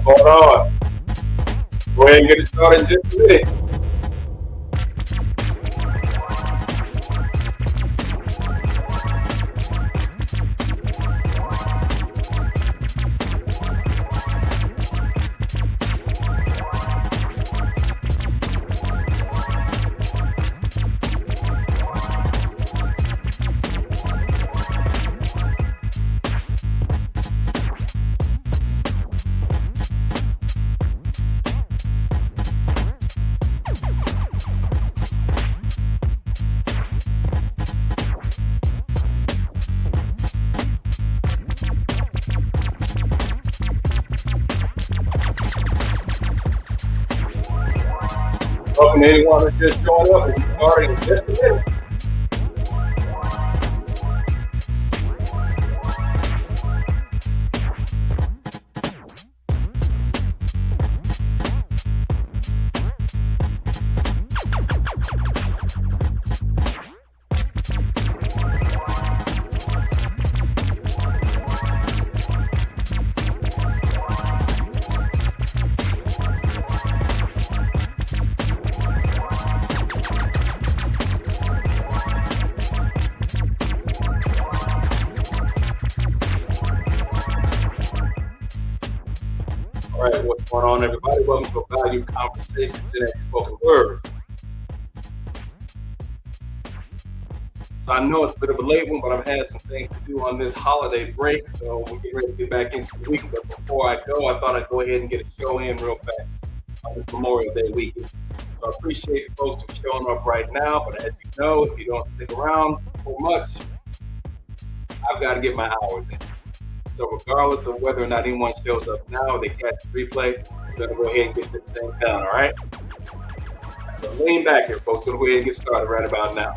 going on? Go ahead and get it started in just a minute. Welcome to anyone who just joined up. We'll be starting in just a minute. All right, what's going on, everybody? Welcome to a Value Conversation, GenX Spoken Word. So I know it's a bit of a late one, but I've had some things to do on this holiday break, so we're getting ready to get back into the week. But before I go, I thought I'd go ahead and get a show in real fast on this Memorial Day weekend. So I appreciate the folks who are showing up right now, but as you know, if you don't stick around for much, I've got to get my hours in. So regardless of whether or not anyone shows up now or they catch the replay, we're going to go ahead and get this thing done, all right? So lean back here, folks. We're going to go ahead and get started right about now.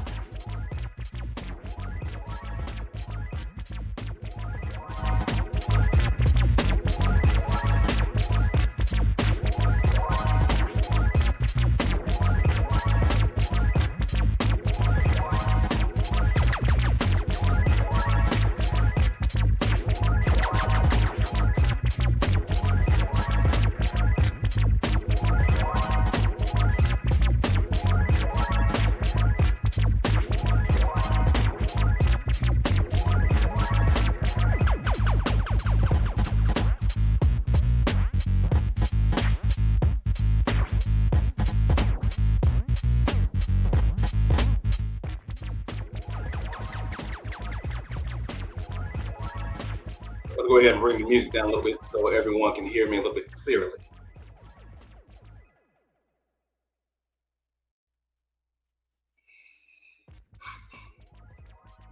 Go ahead and bring the music down a little bit so everyone can hear me a little bit clearly.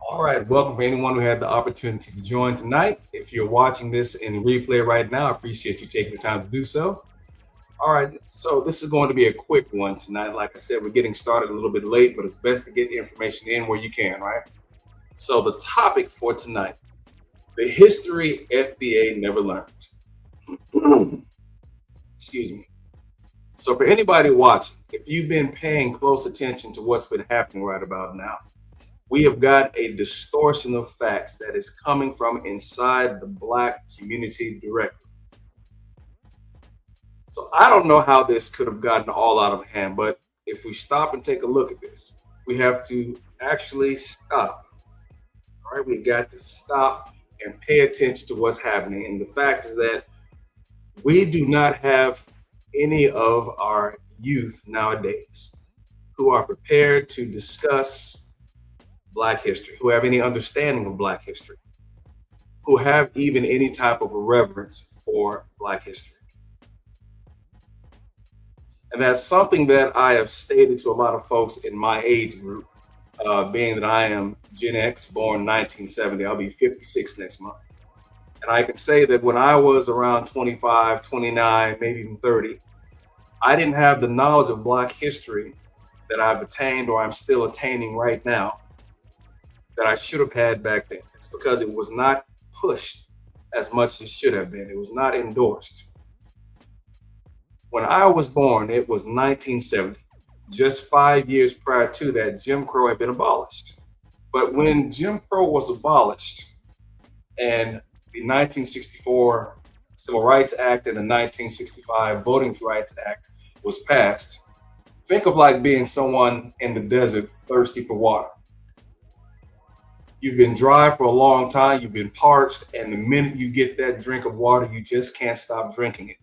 All right, welcome for anyone who had the opportunity to join tonight. If you're watching this in replay right now, I appreciate you taking the time to do so. All right, so this is going to be a quick one tonight. Like I said, we're getting started a little bit late, but it's best to get the information in where you can, right? So the topic for tonight: the history FBA never learned. Excuse me. So for anybody watching, if you've been paying close attention to what's been happening right about now, we have got a distortion of facts that is coming from inside the Black community directly. So I don't know how this could have gotten all out of hand, but if we stop and take a look at this, we have to actually stop. All right, we got to stop and pay attention to what's happening. And the fact is that we do not have any of our youth nowadays who are prepared to discuss Black history, who have any understanding of Black history, who have even any type of a reverence for Black history. And that's something that I have stated to a lot of folks in my age group. Being that I am Gen X, born 1970, I'll be 56 next month. And I can say that when I was around 25, 29, maybe even 30, I didn't have the knowledge of Black history that I've attained or I'm still attaining right now that I should have had back then. It's because it was not pushed as much as it should have been. It was not endorsed. When I was born, it was 1970. Just 5 years prior to that, Jim Crow had been abolished. But when Jim Crow was abolished and the 1964 Civil Rights Act and the 1965 Voting Rights Act was passed, think of like being someone in the desert thirsty for water. You've been dry for a long time, you've been parched, and the minute you get that drink of water, you just can't stop drinking it.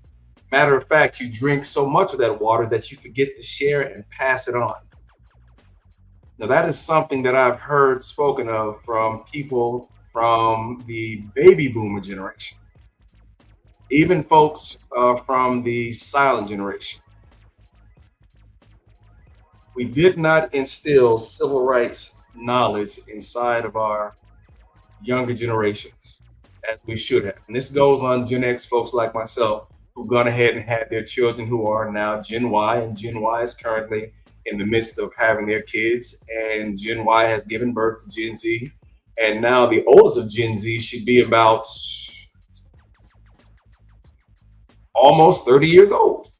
Matter of fact, you drink so much of that water that you forget to share and pass it on. Now, that is something that I've heard spoken of from people from the baby boomer generation, even folks from the silent generation. We did not instill civil rights knowledge inside of our younger generations as we should have. And this goes on Gen X folks like myself who've gone ahead and had their children who are now Gen Y, and Gen Y is currently in the midst of having their kids, and Gen Y has given birth to Gen Z. And now the oldest of Gen Z should be about almost 30 years old.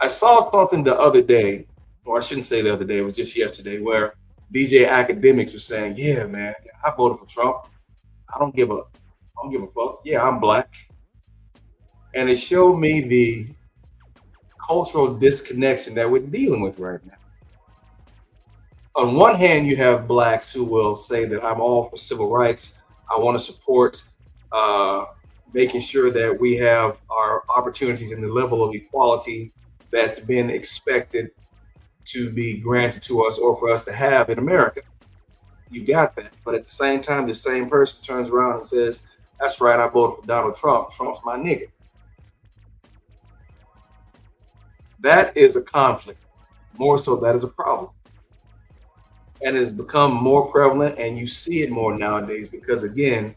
I saw something the other day, or I shouldn't say the other day, it was just yesterday, where DJ Academics was saying, yeah, man, I voted for Trump. I don't give a fuck. Yeah, I'm black. And it showed me the cultural disconnection that we're dealing with right now. On one hand, you have blacks who will say that I'm all for civil rights. I want to support making sure that we have our opportunities in the level of equality that's been expected to be granted to us or for us to have in America. You got that. But at the same time, the same person turns around and says, that's right, I voted for Donald Trump. Trump's my nigga. That is a conflict. More so, that is a problem. And it has become more prevalent, and you see it more nowadays because, again,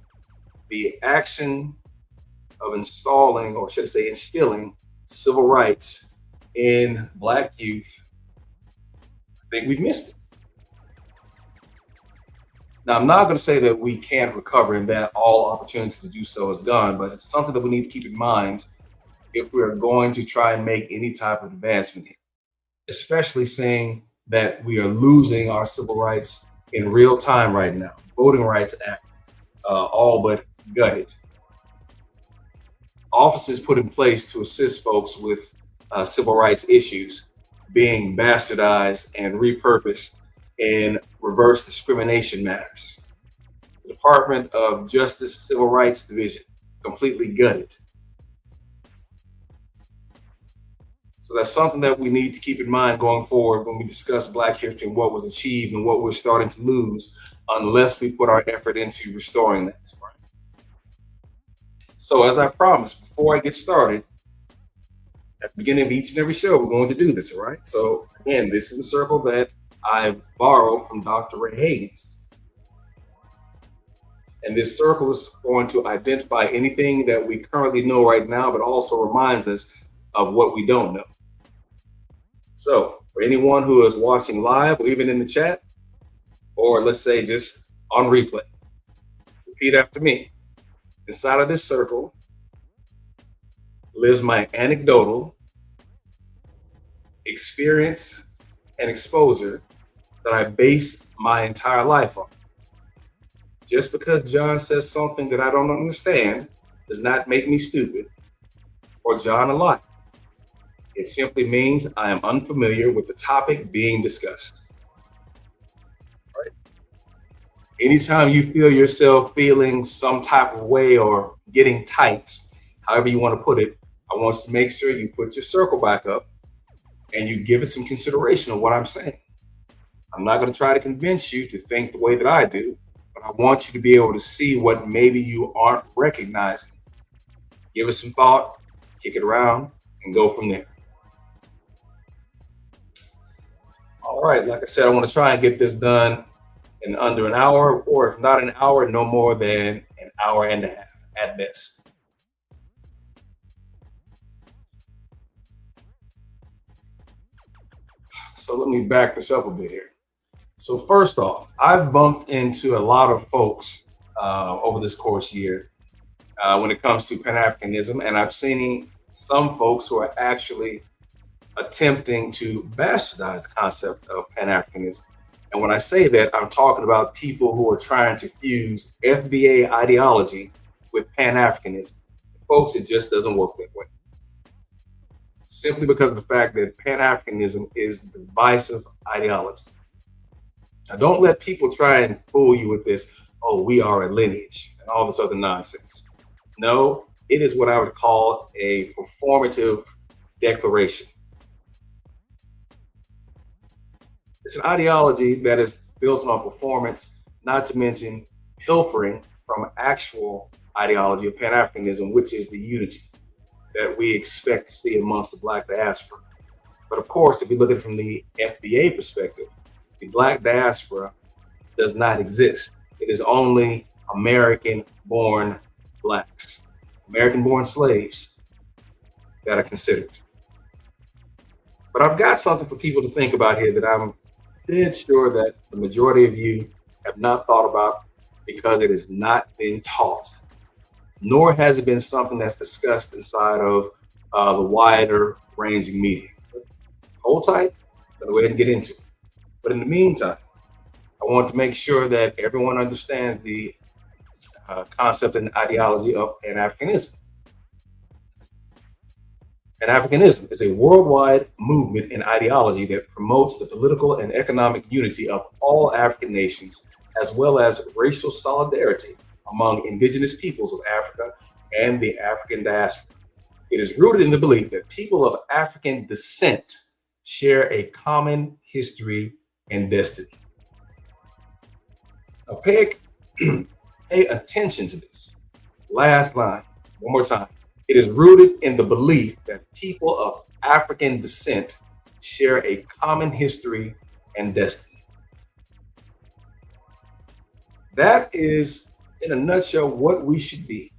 the action of installing, or should I say instilling, civil rights in black youth, I think we've missed it. Now, I'm not going to say that we can't recover and that all opportunities to do so is gone, but it's something that we need to keep in mind if we're going to try and make any type of advancement here, especially seeing that we are losing our civil rights in real time right now. Voting Rights Act, all but gutted. Offices put in place to assist folks with civil rights issues being bastardized and repurposed in reverse discrimination matters. The Department of Justice Civil Rights Division, completely gutted. So that's something that we need to keep in mind going forward when we discuss Black history and what was achieved and what we're starting to lose unless we put our effort into restoring that. Right? So as I promised, before I get started, at the beginning of each and every show, we're going to do this, all right? So again, this is the circle that I borrowed from Dr. Ray Higgins. And this circle is going to identify anything that we currently know right now, but also reminds us of what we don't know. So for anyone who is watching live or even in the chat, or let's say just on replay, repeat after me. Inside of this circle lives my anecdotal experience and exposure that I base my entire life on. Just because John says something that I don't understand does not make me stupid or John a liar. It simply means I am unfamiliar with the topic being discussed. Right? Anytime you feel yourself feeling some type of way or getting tight, however you want to put it, I want you to make sure you put your circle back up and you give it some consideration of what I'm saying. I'm not going to try to convince you to think the way that I do, but I want you to be able to see what maybe you aren't recognizing. Give it some thought, kick it around, and go from there. All right, like I said, I want to try and get this done in under an hour, or if not an hour, no more than an hour and a half at best. So let me back this up a bit here. So first off, I've bumped into a lot of folks over this course year when it comes to Pan-Africanism, and I've seen some folks who are actually attempting to bastardize the concept of Pan-Africanism. And when I say that, I'm talking about people who are trying to fuse FBA ideology with Pan-Africanism. Folks, it just doesn't work that way. Simply because of the fact that Pan-Africanism is divisive ideology. Now, don't let people try and fool you with this, oh, we are a lineage and all this other nonsense. No, it is what I would call a performative declaration. It's an ideology that is built on performance, not to mention pilfering from actual ideology of Pan-Africanism, which is the unity that we expect to see amongst the Black diaspora. But of course, if you look at it from the FBA perspective, the Black diaspora does not exist. It is only American-born Blacks, American-born slaves that are considered. But I've got something for people to think about here that I'm dead sure that the majority of you have not thought about because it has not been taught, nor has it been something that's discussed inside of the wider ranging media. Hold tight, I'm gonna go ahead and get into it. But in the meantime, I want to make sure that everyone understands the concept and ideology of Pan-Africanism. Pan-Africanism is a worldwide movement and ideology that promotes the political and economic unity of all African nations, as well as racial solidarity among indigenous peoples of Africa and the African diaspora. It is rooted in the belief that people of African descent share a common history and destiny. Now pay attention to this. Last line, one more time. It is rooted in the belief that people of African descent share a common history and destiny. That is, in a nutshell, what we should be.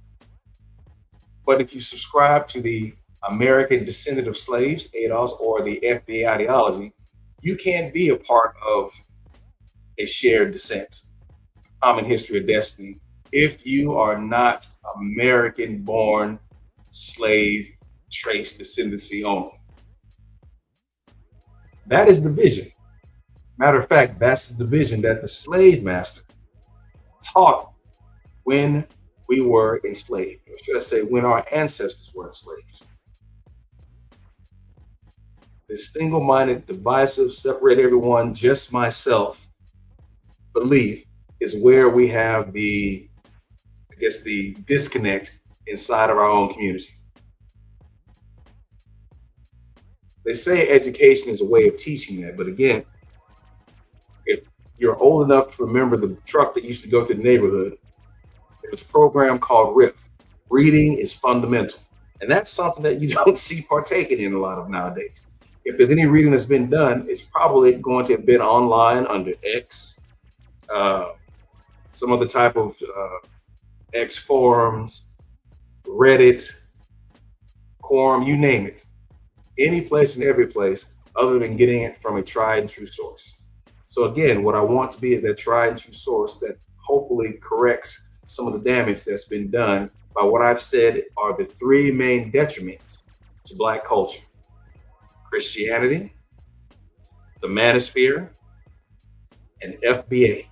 But if you subscribe to the American descendant of slaves, ADOS, or the FBA ideology, you can't be a part of a shared descent, common history of destiny, if you are not American-born slave trace descendancy only. That is division. Matter of fact, that's the division that the slave master taught when we were enslaved, or should I say, when our ancestors were enslaved. This single-minded, divisive, separate everyone, just myself belief is where we have the disconnect inside of our own community. They say education is a way of teaching that, but again, if you're old enough to remember the truck that used to go to the neighborhood, there was a program called RIF. Reading is fundamental. And that's something that you don't see partaken in a lot of nowadays. If there's any reading that's been done, it's probably going to have been online under X, some other type of X forums, Reddit, Quorum, you name it. Any place and every place other than getting it from a tried and true source. So again, what I want to be is that tried and true source that hopefully corrects some of the damage that's been done by what I've said are the three main detriments to Black culture: Christianity, the manosphere, and FBA.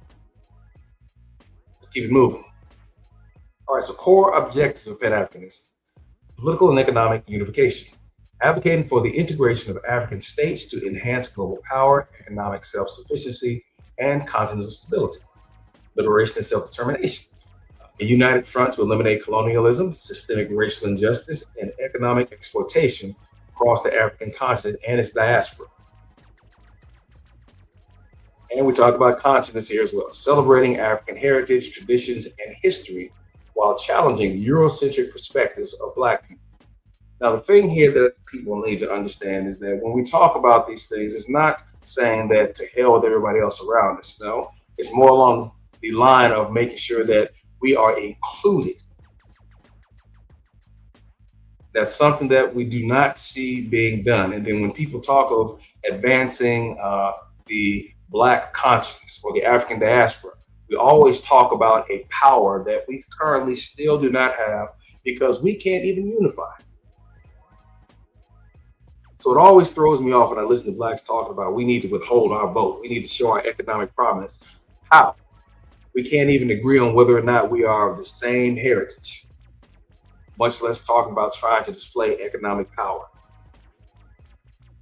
Let's keep it moving. All right, so core objectives of Pan-Africanism: political and economic unification, advocating for the integration of African states to enhance global power, economic self-sufficiency, and continental stability, liberation and self-determination, a united front to eliminate colonialism, systemic racial injustice, and economic exploitation across the African continent and its diaspora. And we talk about consciousness here as well, celebrating African heritage, traditions, and history while challenging Eurocentric perspectives of Black people. Now, the thing here that people need to understand is that when we talk about these things, it's not saying that to hell with everybody else around us. No, it's more along the line of making sure that we are included. That's something that we do not see being done. And then when people talk of advancing the Black consciousness or the African diaspora, we always talk about a power that we currently still do not have because we can't even unify. So it always throws me off when I listen to Blacks talking about we need to withhold our vote. We need to show our economic prominence. How? We can't even agree on whether or not we are of the same heritage. much less talking about trying to display economic power.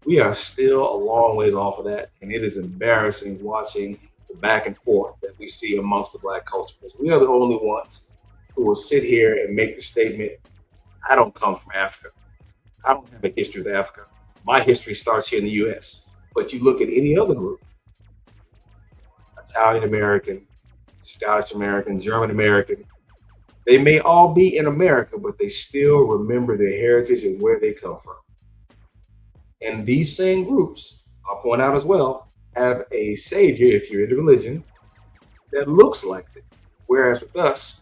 We are still a long ways off of that, and it is embarrassing watching the back and forth that we see amongst the Black culture, because we are the only ones who will sit here and make the statement, I don't come from Africa. I don't have a history with Africa. My history starts here in the US. But you look at any other group, Italian American, Scottish American, German American, they may all be in America, but they still remember their heritage and where they come from. And these same groups, I'll point out as well, have a savior, if you're into religion, that looks like them. Whereas with us,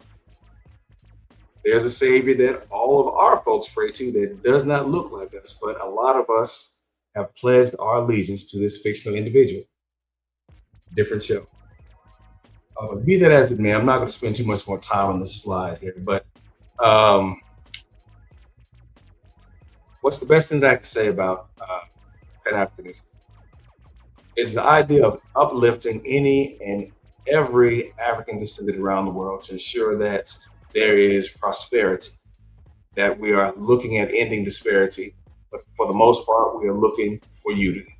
there's a savior that all of our folks pray to that does not look like us, but a lot of us have pledged our allegiance to this fictional individual. Different show. Be that as it may, I'm not going to spend too much more time on this slide here, but what's the best thing that I can say about Pan-Africanism? It's the idea of uplifting any and every African descendant around the world to ensure that there is prosperity, that we are looking at ending disparity, but for the most part, we are looking for unity.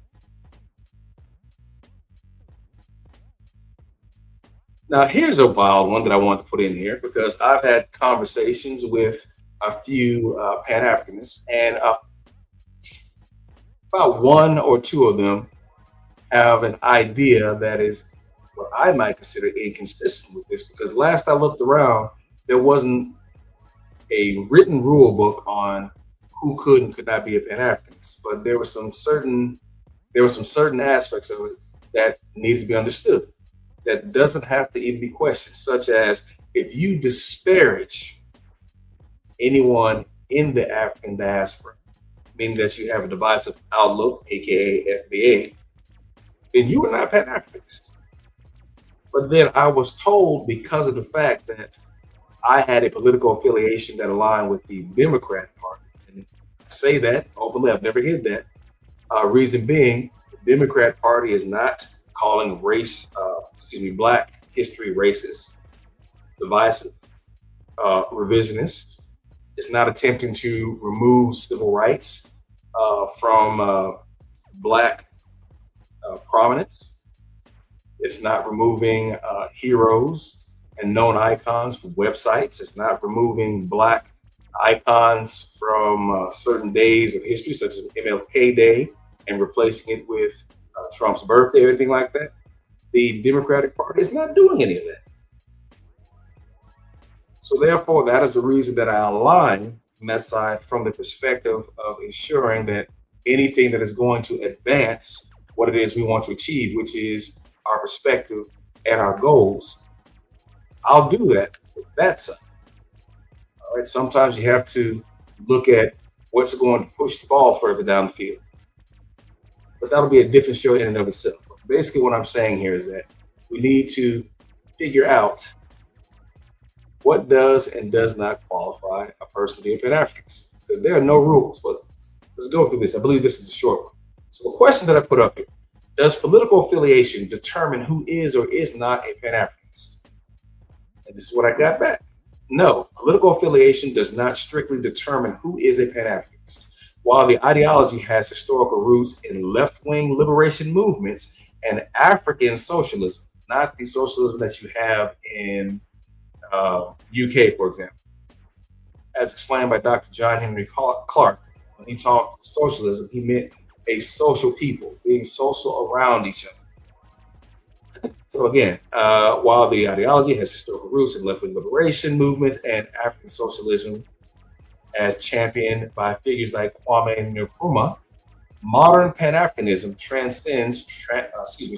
Now, here's a wild one that I want to put in here because I've had conversations with a few Pan-Africanists, and about one or two of them have an idea that is what I might consider inconsistent with this, because last I looked around, there wasn't a written rule book on who could and could not be a Pan-Africanist, but there were some certain aspects of it that needs to be understood, that doesn't have to even be questioned, such as if you disparage anyone in the African diaspora, meaning that you have a divisive outlook, aka FBA, then you are not Pan-Africanist. But then I was told, because of the fact that I had a political affiliation that aligned with the Democrat Party, and I say that openly, I've never hid that. Reason being, the Democrat Party is not calling Black history racist, divisive, revisionist. It's not attempting to remove civil rights from Black prominence. It's not removing heroes and known icons from websites. It's not removing Black icons from certain days of history, such as MLK Day, and replacing it with Trump's birthday or anything like that. The Democratic Party is not doing any of that. So therefore, that is the reason that I align from that side, from the perspective of ensuring that anything that is going to advance what it is we want to achieve, which is our perspective and our goals, I'll do that with that side. All right. Sometimes you have to look at what's going to push the ball further down the field. But that'll be a different show in and of itself. Basically, what I'm saying here is that we need to figure out what does and does not qualify a person to be a Pan-Africanist, because there are no rules. But let's go through this. I believe this is a short one. So the question that I put up here: does political affiliation determine who is or is not a Pan-Africanist? And this is what I got back. No, political affiliation does not strictly determine who is a Pan-Africanist. While the ideology has historical roots in left-wing liberation movements and African socialism, not the socialism that you have in UK, for example. As explained by Dr. Jon H.E.N.R.Y Clarke, when he talked socialism, he meant a social people, being social around each other. So again, while the ideology has historical roots in left-wing liberation movements and African socialism as championed by figures like Kwame Nkrumah, modern Pan-Africanism transcends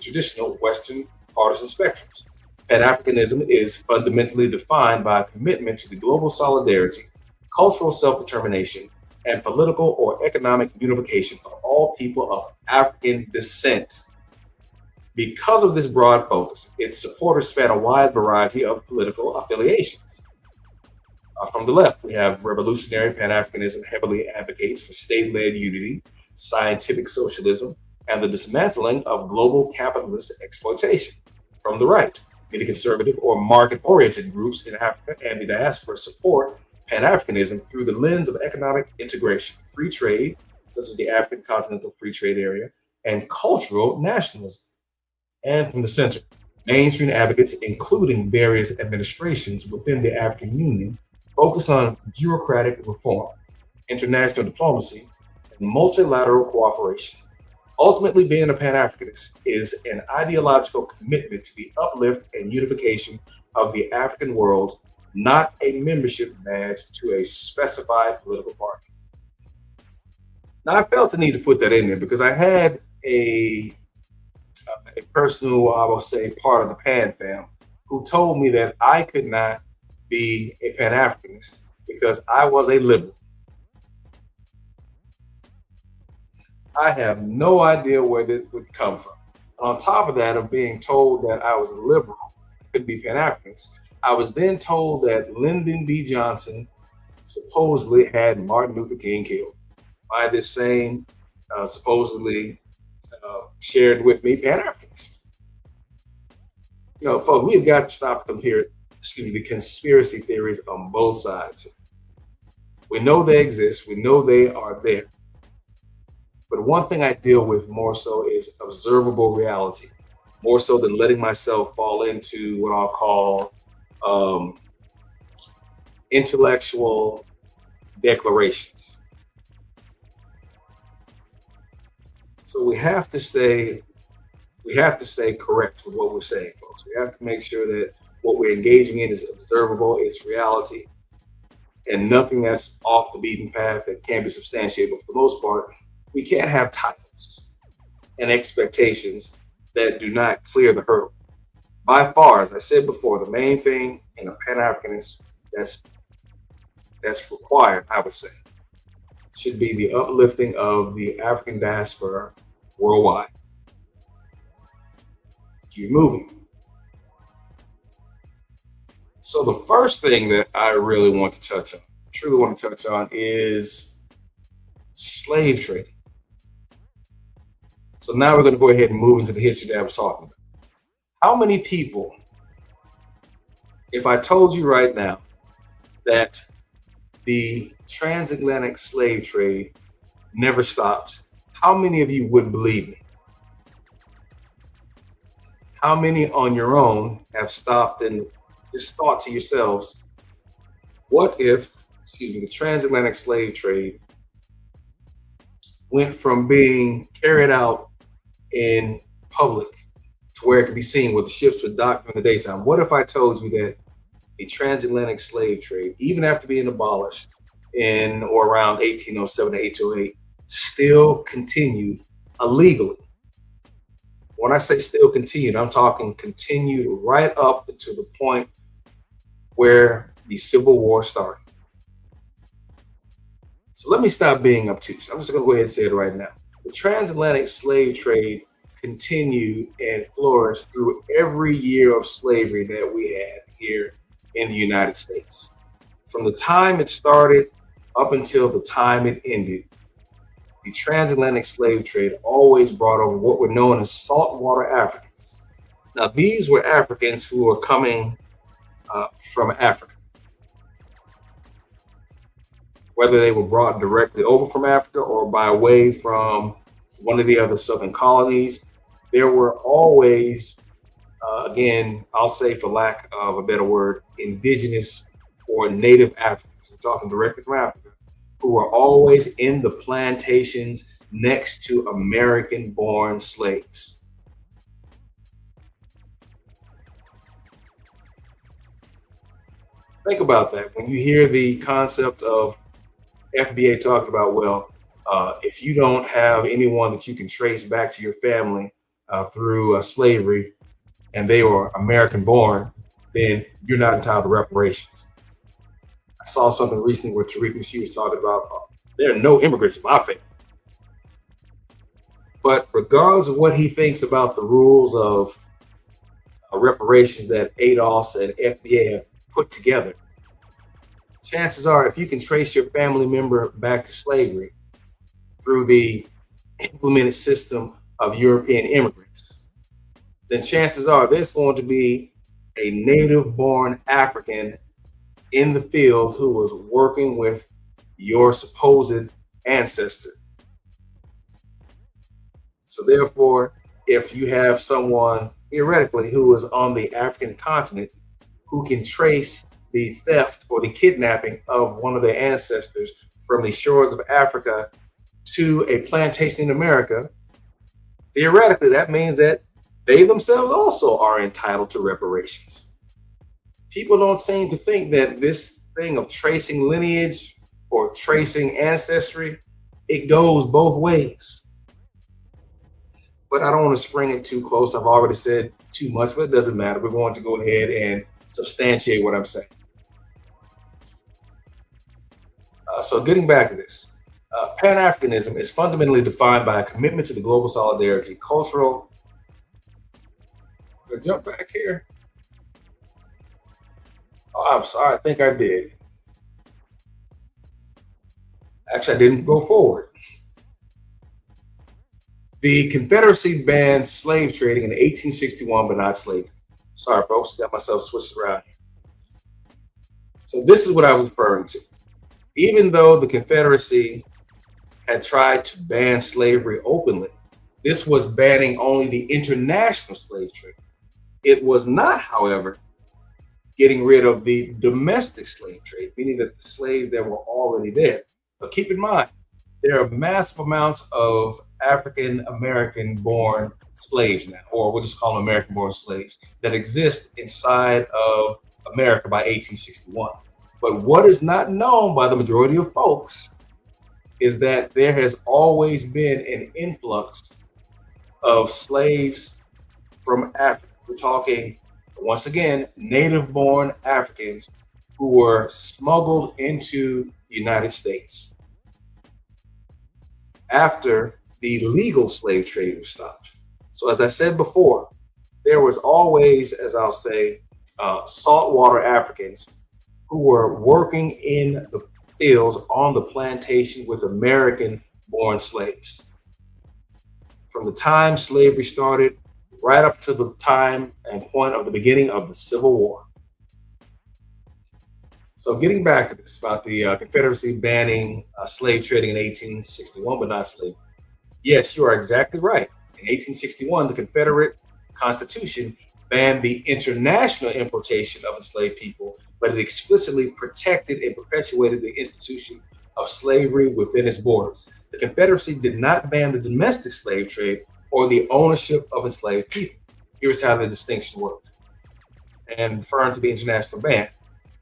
traditional Western partisan spectrums. Pan-Africanism is fundamentally defined by a commitment to the global solidarity, cultural self-determination, and political or economic unification of all people of African descent. Because of this broad focus, its supporters span a wide variety of political affiliations. From the left, we have revolutionary Pan-Africanism heavily advocates for state-led unity, scientific socialism, and the dismantling of global capitalist exploitation. From the right, many conservative or market-oriented groups in Africa and the diaspora support Pan-Africanism through the lens of economic integration, free trade, such as the African Continental Free Trade Area, and cultural nationalism. And from the center, mainstream advocates, including various administrations within the African Union, focus on bureaucratic reform, international diplomacy, and multilateral cooperation. Ultimately, being a Pan Africanist is an ideological commitment to the uplift and unification of the African world, not a membership badge to a specified political party. Now, I felt the need to put that in there because I had a person who I will say part of the Pan fam who told me that I could not be a Pan Africanist because I was a liberal. I have no idea where this would come from. On top of that, of being told that I was a liberal, I couldn't be Pan Africanist, I was then told that Lyndon B. Johnson supposedly had Martin Luther King killed by this same supposedly shared with me Pan Africanist. You know, folks, we've got to stop comparing, the conspiracy theories on both sides. We know they exist, we know they are there. But one thing I deal with more so is observable reality, more so than letting myself fall into what I'll call intellectual declarations. So we have to stay correct with what we're saying, folks. We have to make sure that what we're engaging in is observable, it's reality, and nothing that's off the beaten path that can't be substantiated. But for the most part, we can't have titles and expectations that do not clear the hurdle. By far, as I said before, the main thing in a Pan-Africanist that's required, I would say, should be the uplifting of the African diaspora worldwide. Let's keep moving. So the first thing that I really want to truly want to touch on, is slave trading. So now we're going to go ahead and move into the history that I was talking about. How many people, if I told you right now that the transatlantic slave trade never stopped, how many of you would believe me? How many on your own have stopped and just thought to yourselves, what if, the transatlantic slave trade went from being carried out in public to where it could be seen where the ships were docked in the daytime? What if I told you that the transatlantic slave trade, even after being abolished in or around 1807 to 1808, still continued illegally? When I say still continued, I'm talking continued right up to the point where the Civil War started. So let me stop being obtuse. I'm just going to go ahead and say it right now. The transatlantic slave trade continued and flourished through every year of slavery that we had here in the United States. From the time it started up until the time it ended, the transatlantic slave trade always brought over what were known as saltwater Africans. Now, these were Africans who were coming from Africa. Whether they were brought directly over from Africa or by way from one of the other southern colonies, there were always, again, I'll say for lack of a better word, indigenous or native Africans, we're talking directly from Africa, who were always in the plantations next to American-born slaves. Think about that. When you hear the concept of FBA talking about, well, if you don't have anyone that you can trace back to your family through slavery and they were American born, then you're not entitled to reparations. I saw something recently where Tariq, she was talking about, there are no immigrants in my family. But regardless of what he thinks about the rules of reparations that ADOS and FBA have put together, chances are, if you can trace your family member back to slavery through the implemented system of European immigrants, then chances are there's going to be a native-born African in the field who was working with your supposed ancestor. So therefore, if you have someone theoretically who is on the African continent who can trace the theft or the kidnapping of one of their ancestors from the shores of Africa to a plantation in America, theoretically, that means that they themselves also are entitled to reparations. People don't seem to think that this thing of tracing lineage or tracing ancestry, it goes both ways. But I don't want to spring it too close. I've already said too much, but it doesn't matter. We're going to go ahead and substantiate what I'm saying. So getting back to this, Pan-Africanism is fundamentally defined by a commitment to the global solidarity, cultural. Jump back here. Oh, I'm sorry. I think I did. Actually, I didn't go forward. The Confederacy banned slave trading in 1861, but not slavery. Sorry, folks, got myself switched around here. So this is what I was referring to. Even though the Confederacy had tried to ban slavery openly, this was banning only the international slave trade. It was not, however, getting rid of the domestic slave trade, meaning that the slaves that were already there. But keep in mind, there are massive amounts of African American born slaves now, or we'll just call them American born slaves, that exist inside of America by 1861. But what is not known by the majority of folks is that there has always been an influx of slaves from Africa. We're talking, once again, native-born Africans who were smuggled into the United States after the legal slave trade was stopped. So as I said before, there was always, as I'll say, saltwater Africans who were working in the fields on the plantation with American-born slaves. From the time slavery started, right up to the time and point of the beginning of the Civil War. So getting back to this about the Confederacy banning slave trading in 1861, but not slavery. Yes, you are exactly right. In 1861, the Confederate Constitution banned the international importation of enslaved people, but it explicitly protected and perpetuated the institution of slavery within its borders. The Confederacy did not ban the domestic slave trade or the ownership of enslaved people. Here's how the distinction worked. And referring to the international ban,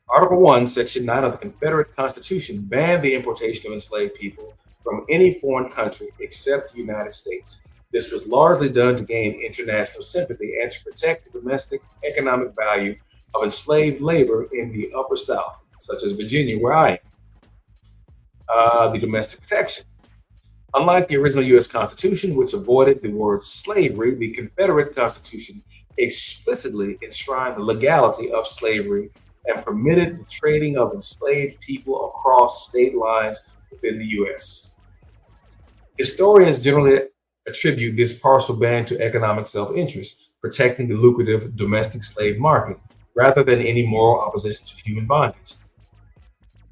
Article 1, Section 9 of the Confederate Constitution banned the importation of enslaved people from any foreign country except the United States. This was largely done to gain international sympathy and to protect the domestic economic value of enslaved labor in the Upper South, such as Virginia, where I am. The domestic protection. Unlike the original U.S. Constitution, which avoided the word slavery, the Confederate Constitution explicitly enshrined the legality of slavery and permitted the trading of enslaved people across state lines within the U.S. Historians generally attribute this partial ban to economic self-interest, protecting the lucrative domestic slave market, rather than any moral opposition to human bondage.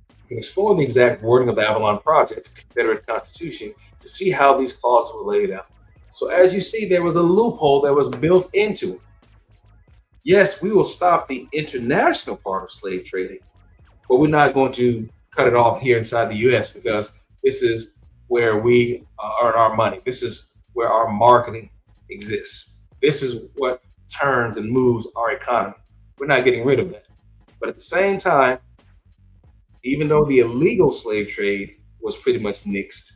You can explore the exact wording of the Avalon Project, the Confederate Constitution, to see how these clauses were laid out. So as you see, there was a loophole that was built into it. Yes, we will stop the international part of slave trading, but we're not going to cut it off here inside the U.S. because this is where we earn our money. This is where our marketing exists. This is what turns and moves our economy. We're not getting rid of that. But at the same time, even though the illegal slave trade was pretty much nixed,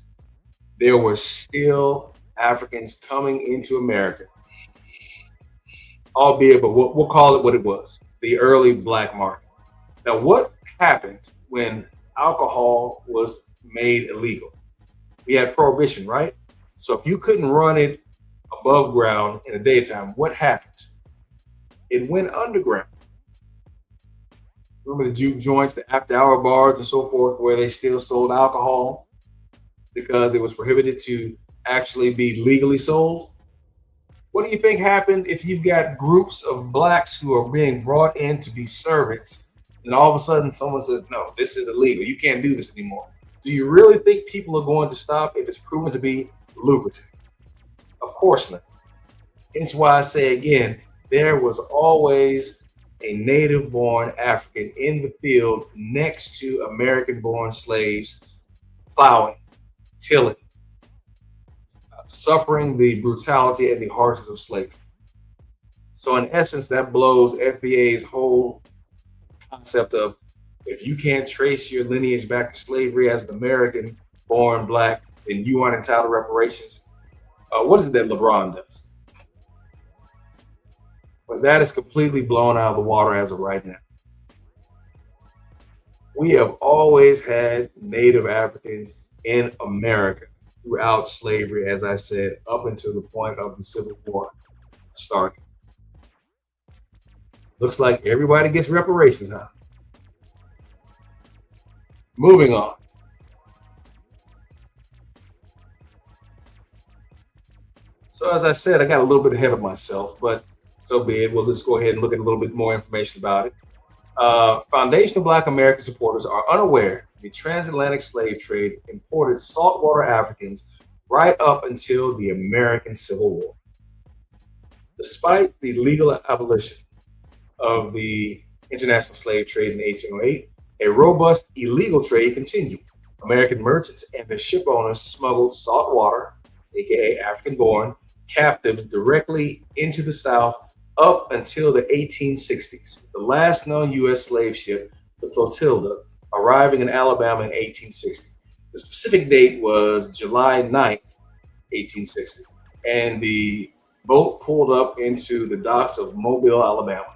there were still Africans coming into America, albeit, but we'll call it what it was, the early black market. Now, what happened when alcohol was made illegal? We had prohibition, right? So if you couldn't run it above ground in the daytime, what happened? It went underground. Remember the juke joints, the after-hour bars and so forth, where they still sold alcohol because it was prohibited to actually be legally sold? What do you think happened if you've got groups of blacks who are being brought in to be servants And all of a sudden someone says, no, this is illegal. You can't do this anymore. Do you really think people are going to stop if it's proven to be lucrative? Of course not. Hence why I say again, there was always a native born African in the field next to American born slaves, plowing, tilling, suffering the brutality and the harshness of slavery. So in essence, that blows FBA's whole concept of, if you can't trace your lineage back to slavery as an American born black, then you aren't entitled to reparations. What is it that LeBron does? But that is completely blown out of the water as of right now. We have always had Native Africans in America throughout slavery, as I said, up until the point of the Civil War starting. Looks like everybody gets reparations, huh? Moving on. So as I said, I got a little bit ahead of myself, but so be it. We'll just go ahead and look at a little bit more information about it. Foundational Black American supporters are unaware the transatlantic slave trade imported saltwater Africans right up until the American Civil War. Despite the legal abolition of the international slave trade in 1808, a robust illegal trade continued. American merchants and their ship owners smuggled saltwater, aka African-born, captives directly into the South up until the 1860s. The last known U.S. slave ship, the Clotilda, arriving in Alabama in 1860. The specific date was July 9th, 1860, and the boat pulled up into the docks of Mobile, Alabama.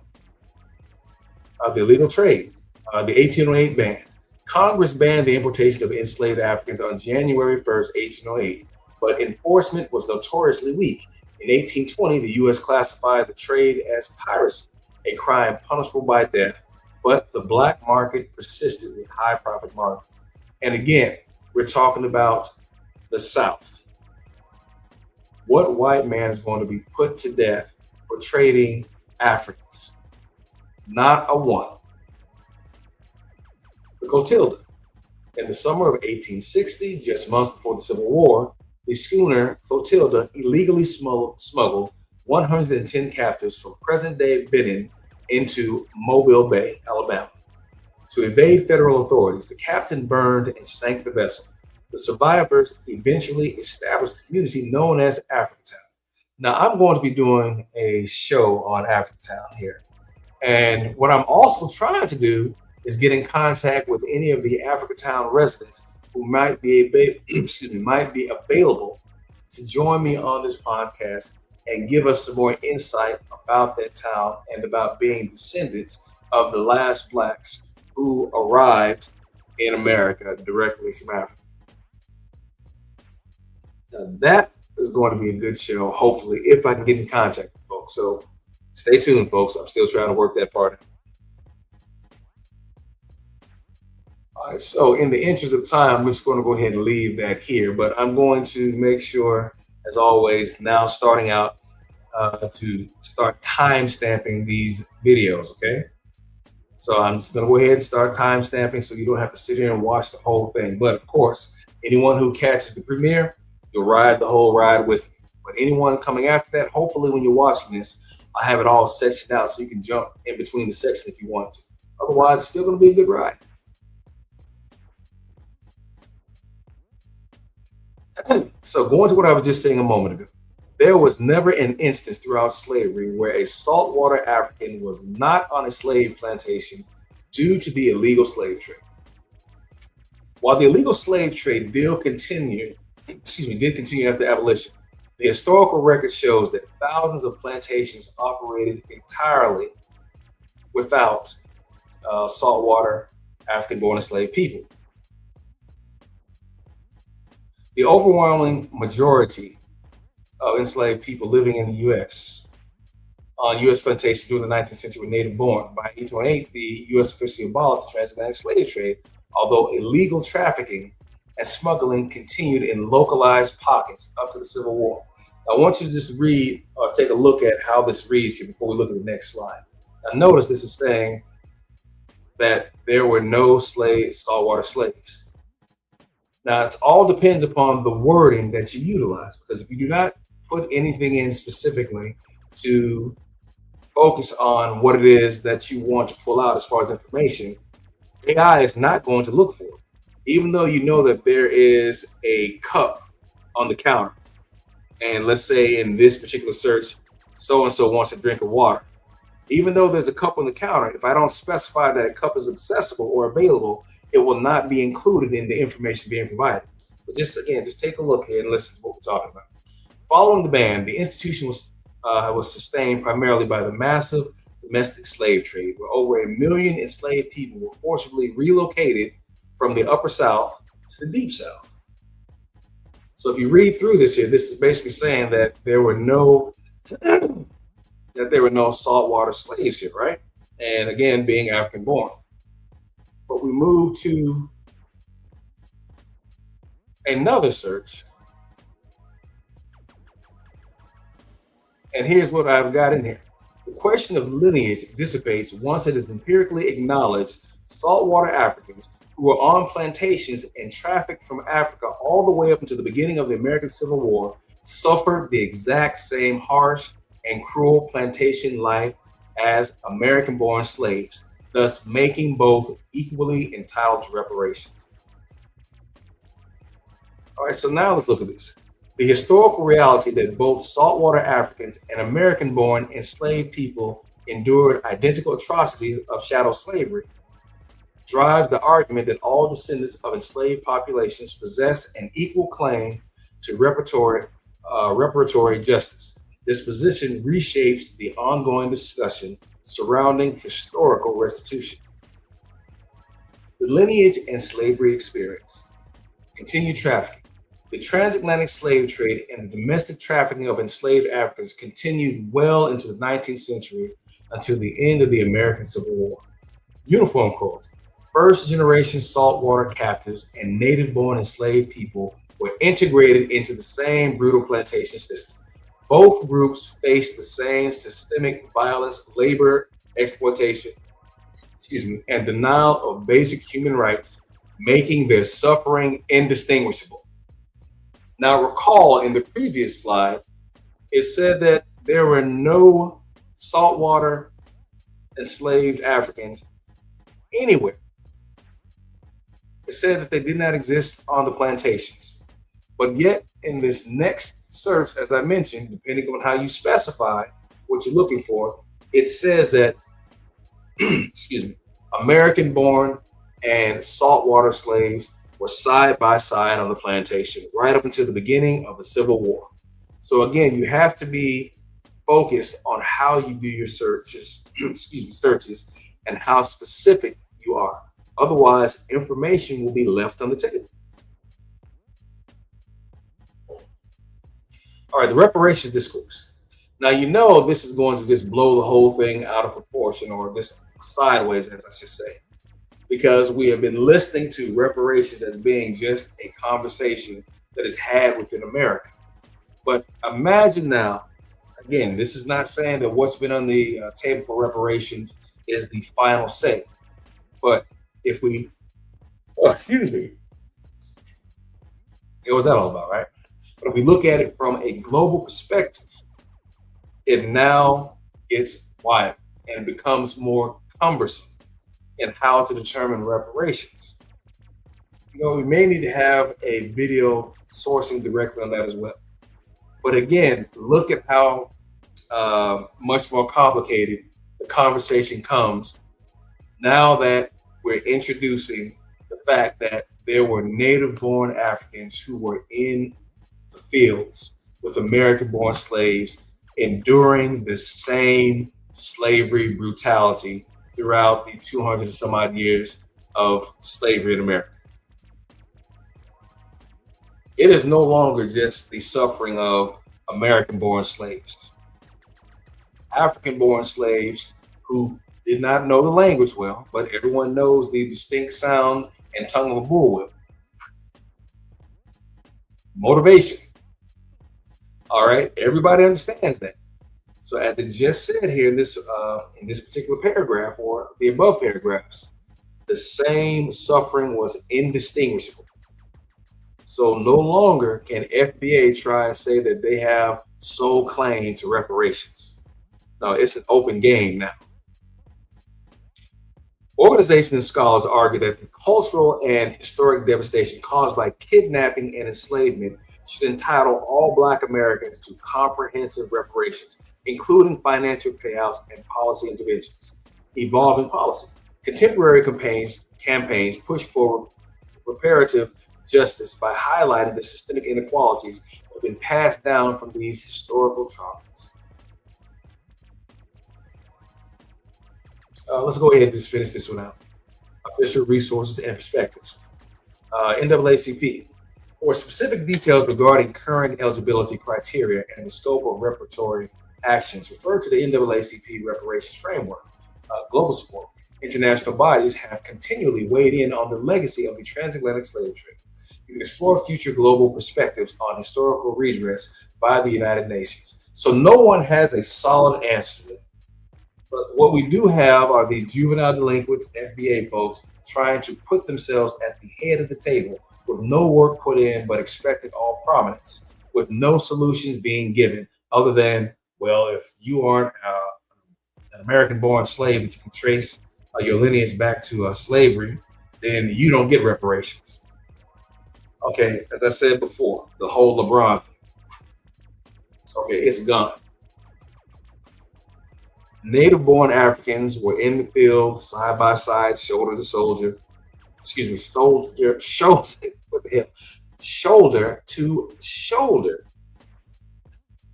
The illegal trade, the 1808 ban. Congress banned the importation of enslaved Africans on January 1st, 1808, but enforcement was notoriously weak. In 1820, the U.S. classified the trade as piracy, a crime punishable by death, but the black market persisted with high profit margins. And again, we're talking about the South. What white man is going to be put to death for trading Africans? Not a one. The Clotilda. In the summer of 1860, just months before the Civil War, the schooner Clotilda illegally smuggled 110 captives from present-day Benin into Mobile Bay, Alabama. To evade federal authorities, the captain burned and sank the vessel. The survivors eventually established a community known as Africatown. Now, I'm going to be doing a show on Africatown here. And what I'm also trying to do is get in contact with any of the Africatown residents who might be available to join me on this podcast and give us some more insight about that town and about being descendants of the last blacks who arrived in America directly from Africa. Now, that is going to be a good show, hopefully, if I can get in contact with folks. So stay tuned, folks. I'm still trying to work that part out. All right, so in the interest of time, I'm just going to go ahead and leave that here, but I'm going to make sure, as always, now starting out to start time stamping these videos, okay? So I'm just going to go ahead and start time stamping so you don't have to sit here and watch the whole thing. But of course, anyone who catches the premiere, you'll ride the whole ride with me. But anyone coming after that, hopefully when you're watching this, I have it all sectioned out so you can jump in between the sections if you want to. Otherwise, it's still going to be a good ride. So going to what I was just saying a moment ago, there was never an instance throughout slavery where a saltwater African was not on a slave plantation due to the illegal slave trade. While the illegal slave trade did continue after abolition, the historical record shows that thousands of plantations operated entirely without saltwater African-born enslaved people. The overwhelming majority of enslaved people living in the U.S. on U.S. plantations during the 19th century were native born. By 1808, the U.S. officially abolished the transatlantic slave trade, although illegal trafficking and smuggling continued in localized pockets up to the Civil War. I want you to just read or take a look at how this reads here before we look at the next slide. Now notice this is saying that there were no saltwater slaves. Now, it all depends upon the wording that you utilize, because if you do not put anything in specifically to focus on what it is that you want to pull out as far as information, AI is not going to look for it. Even though you know that there is a cup on the counter, and let's say in this particular search, so and so wants a drink of water. Even though there's a cup on the counter, if I don't specify that a cup is accessible or available, it will not be included in the information being provided. But just take a look here and listen to what we're talking about. Following the ban, the institution was sustained primarily by the massive domestic slave trade, where over 1 million enslaved people were forcibly relocated from the Upper South to the Deep South. So if you read through this here, this is basically saying that there were no saltwater slaves here, right? And again, being African born. But we move to another search. And here's what I've got in here. The question of lineage dissipates once it is empirically acknowledged saltwater Africans who were on plantations and trafficked from Africa all the way up until the beginning of the American Civil War suffered the exact same harsh and cruel plantation life as American-born slaves, thus making both equally entitled to reparations. All right, so now let's look at this. The historical reality that both saltwater Africans and American-born enslaved people endured identical atrocities of chattel slavery drives the argument that all descendants of enslaved populations possess an equal claim to reparatory justice. This position reshapes the ongoing discussion surrounding historical restitution. The lineage and slavery experience. Continued trafficking. The transatlantic slave trade and the domestic trafficking of enslaved Africans continued well into the 19th century until the end of the American Civil War. Uniform codes. First generation saltwater captives and native-born enslaved people were integrated into the same brutal plantation system. Both groups faced the same systemic violence, labor exploitation, and denial of basic human rights, making their suffering indistinguishable. Now, recall in the previous slide, it said that there were no saltwater enslaved Africans anywhere. It said that they did not exist on the plantations. But yet, in this next search, as I mentioned, depending on how you specify what you're looking for, it says that, American-born and saltwater slaves were side by side on the plantation right up until the beginning of the Civil War. So again, you have to be focused on how you do your searches, searches, and how specific you are. Otherwise, information will be left on the table. All right, the reparations discourse. Now, you know this is going to just blow the whole thing out of proportion, or just sideways, as I should say, because we have been listening to reparations as being just a conversation that is had within America. But imagine now, again, this is not saying that what's been on the table for reparations is the final say. But if we, what was that all about, right? But if we look at it from a global perspective, it now gets wide and becomes more cumbersome in how to determine reparations. You know, we may need to have a video sourcing directly on that as well. But again, look at how much more complicated the conversation comes now that we're introducing the fact that there were native-born Africans who were in the fields with American-born slaves enduring the same slavery brutality throughout the 200 and some odd years of slavery in America. It is no longer just the suffering of American-born slaves. African-born slaves who did not know the language well, but everyone knows the distinct sound and tongue of a bullwhip. Motivation. All right, everybody understands that. So as it just said here in this particular paragraph or the above paragraphs, the same suffering was indistinguishable. So no longer can FBA try and say that they have sole claim to reparations. No, it's an open game now. Organizations and scholars argue that the cultural and historic devastation caused by kidnapping and enslavement should entitle all Black Americans to comprehensive reparations, including financial payouts and policy interventions. Evolving policy. Contemporary campaigns push for reparative justice by highlighting the systemic inequalities that have been passed down from these historical traumas. Let's go ahead and just finish this one out. Official resources and perspectives. NAACP. For specific details regarding current eligibility criteria and the scope of reparatory actions, refer to the NAACP reparations framework. Global support. International bodies have continually weighed in on the legacy of the transatlantic slave trade. You can explore future global perspectives on historical redress by the United Nations. So no one has a solid answer to that. But what we do have are these juvenile delinquents, FBA folks, trying to put themselves at the head of the table with no work put in, but expecting all prominence, with no solutions being given other than, well, if you aren't an American-born slave that you can trace your lineage back to slavery, then you don't get reparations. Okay, as I said before, the whole LeBron thing. Okay, it's gone. Native-born Africans were in the field, side by side, shoulder to shoulder. What the hell? Shoulder to shoulder.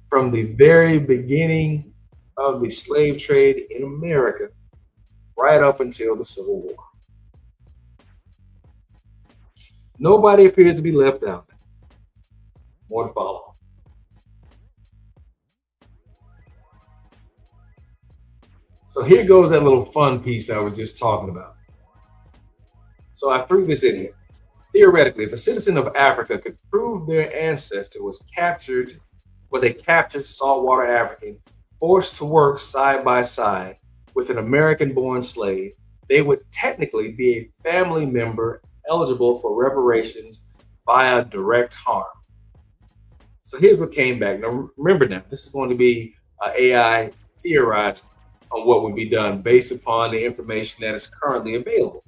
From the very beginning of the slave trade in America, right up until the Civil War. Nobody appears to be left out. More to follow. So here goes that little fun piece I was just talking about. So I threw this in here. Theoretically, if a citizen of Africa could prove their ancestor was a captured saltwater African forced to work side by side with an American-born slave, they would technically be a family member eligible for reparations via direct harm. So here's what came back. Now remember, this is going to be AI theorized on what would be done based upon the information that is currently available.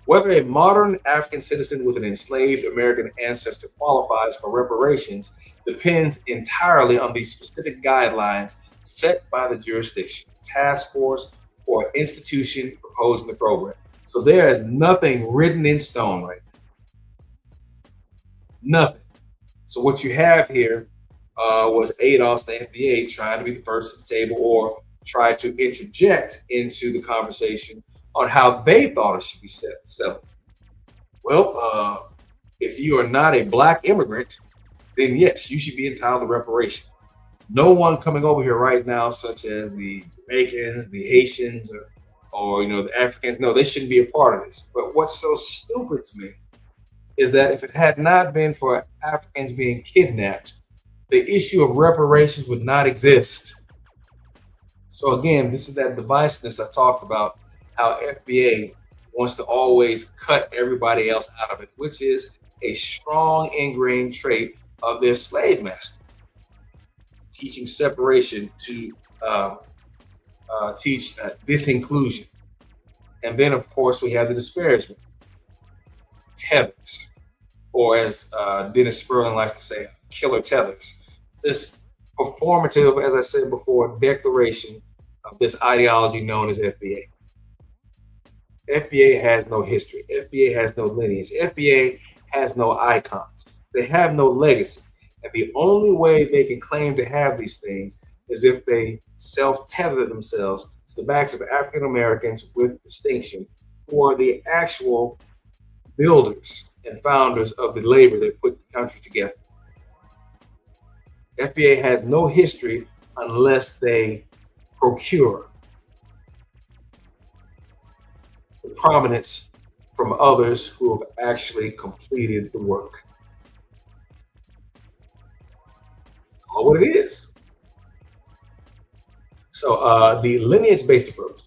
Whether a modern African citizen with an enslaved American ancestor qualifies for reparations depends entirely on the specific guidelines set by the jurisdiction, task force, or institution proposing the program. So there is nothing written in stone right now. Nothing. So what you have here was ADOS, the FBA, trying to be the first at the table or try to interject into the conversation on how they thought it should be settled. Well, if you are not a Black immigrant, then yes, you should be entitled to reparations. No one coming over here right now, such as the Jamaicans, the Haitians, or the Africans, no, they shouldn't be a part of this. But what's so stupid to me is that if it had not been for Africans being kidnapped, the issue of reparations would not exist. So again, this is that divisiveness I talked about, how FBA wants to always cut everybody else out of it, which is a strong ingrained trait of their slave master. Teaching separation to teach disinclusion. And then, of course, we have the disparagement. Tethers, or as Dennis Sperling likes to say, killer tethers. This performative, as I said before, declaration of this ideology known as FBA. FBA has no history. FBA has no lineage. FBA has no icons. They have no legacy. And the only way they can claim to have these things is if they self-tether themselves to the backs of African Americans with distinction, who are the actual builders and founders of the labor that put the country together. FBA has no history unless they procure the prominence from others who have actually completed the work. All what it is. So the lineage-based approach.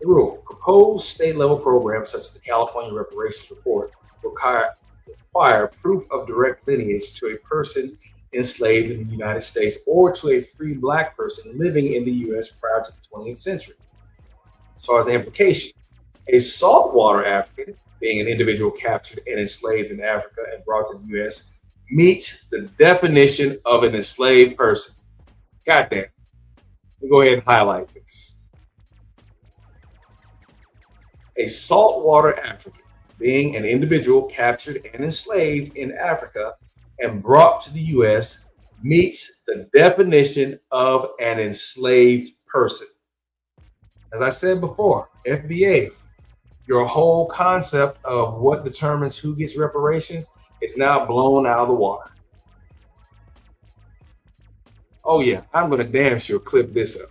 The rule: proposed state-level programs such as the California Reparations Report require proof of direct lineage to a person enslaved in the United States or to a free black person living in the U.S. prior to the 20th century. As far as the implication, a saltwater African, being an individual captured and enslaved in Africa and brought to the U.S., meets the definition of an enslaved person. Goddamn. Let me go ahead and highlight this. A saltwater African, being an individual captured and enslaved in Africa and brought to the U.S., meets the definition of an enslaved person. As I said before, FBA, your whole concept of what determines who gets reparations is now blown out of the water. Oh yeah, I'm gonna damn sure clip this up.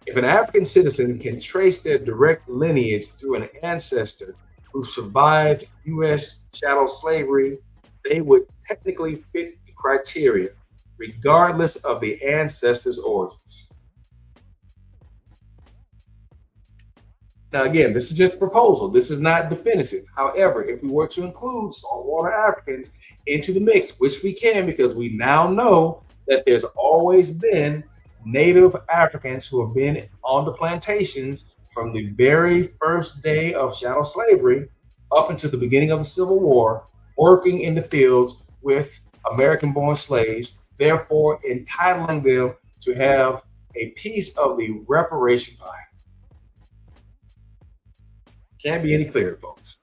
If an African citizen can trace their direct lineage through an ancestor who survived U.S. chattel slavery, they would technically fit the criteria, regardless of the ancestor's origins. Now, again, this is just a proposal. This is not definitive. However, if we were to include saltwater Africans into the mix, which we can because we now know that there's always been Native Africans who have been on the plantations from the very first day of chattel slavery up until the beginning of the Civil War, working in the fields with American-born slaves, therefore entitling them to have a piece of the reparation pie. Can't be any clearer, folks.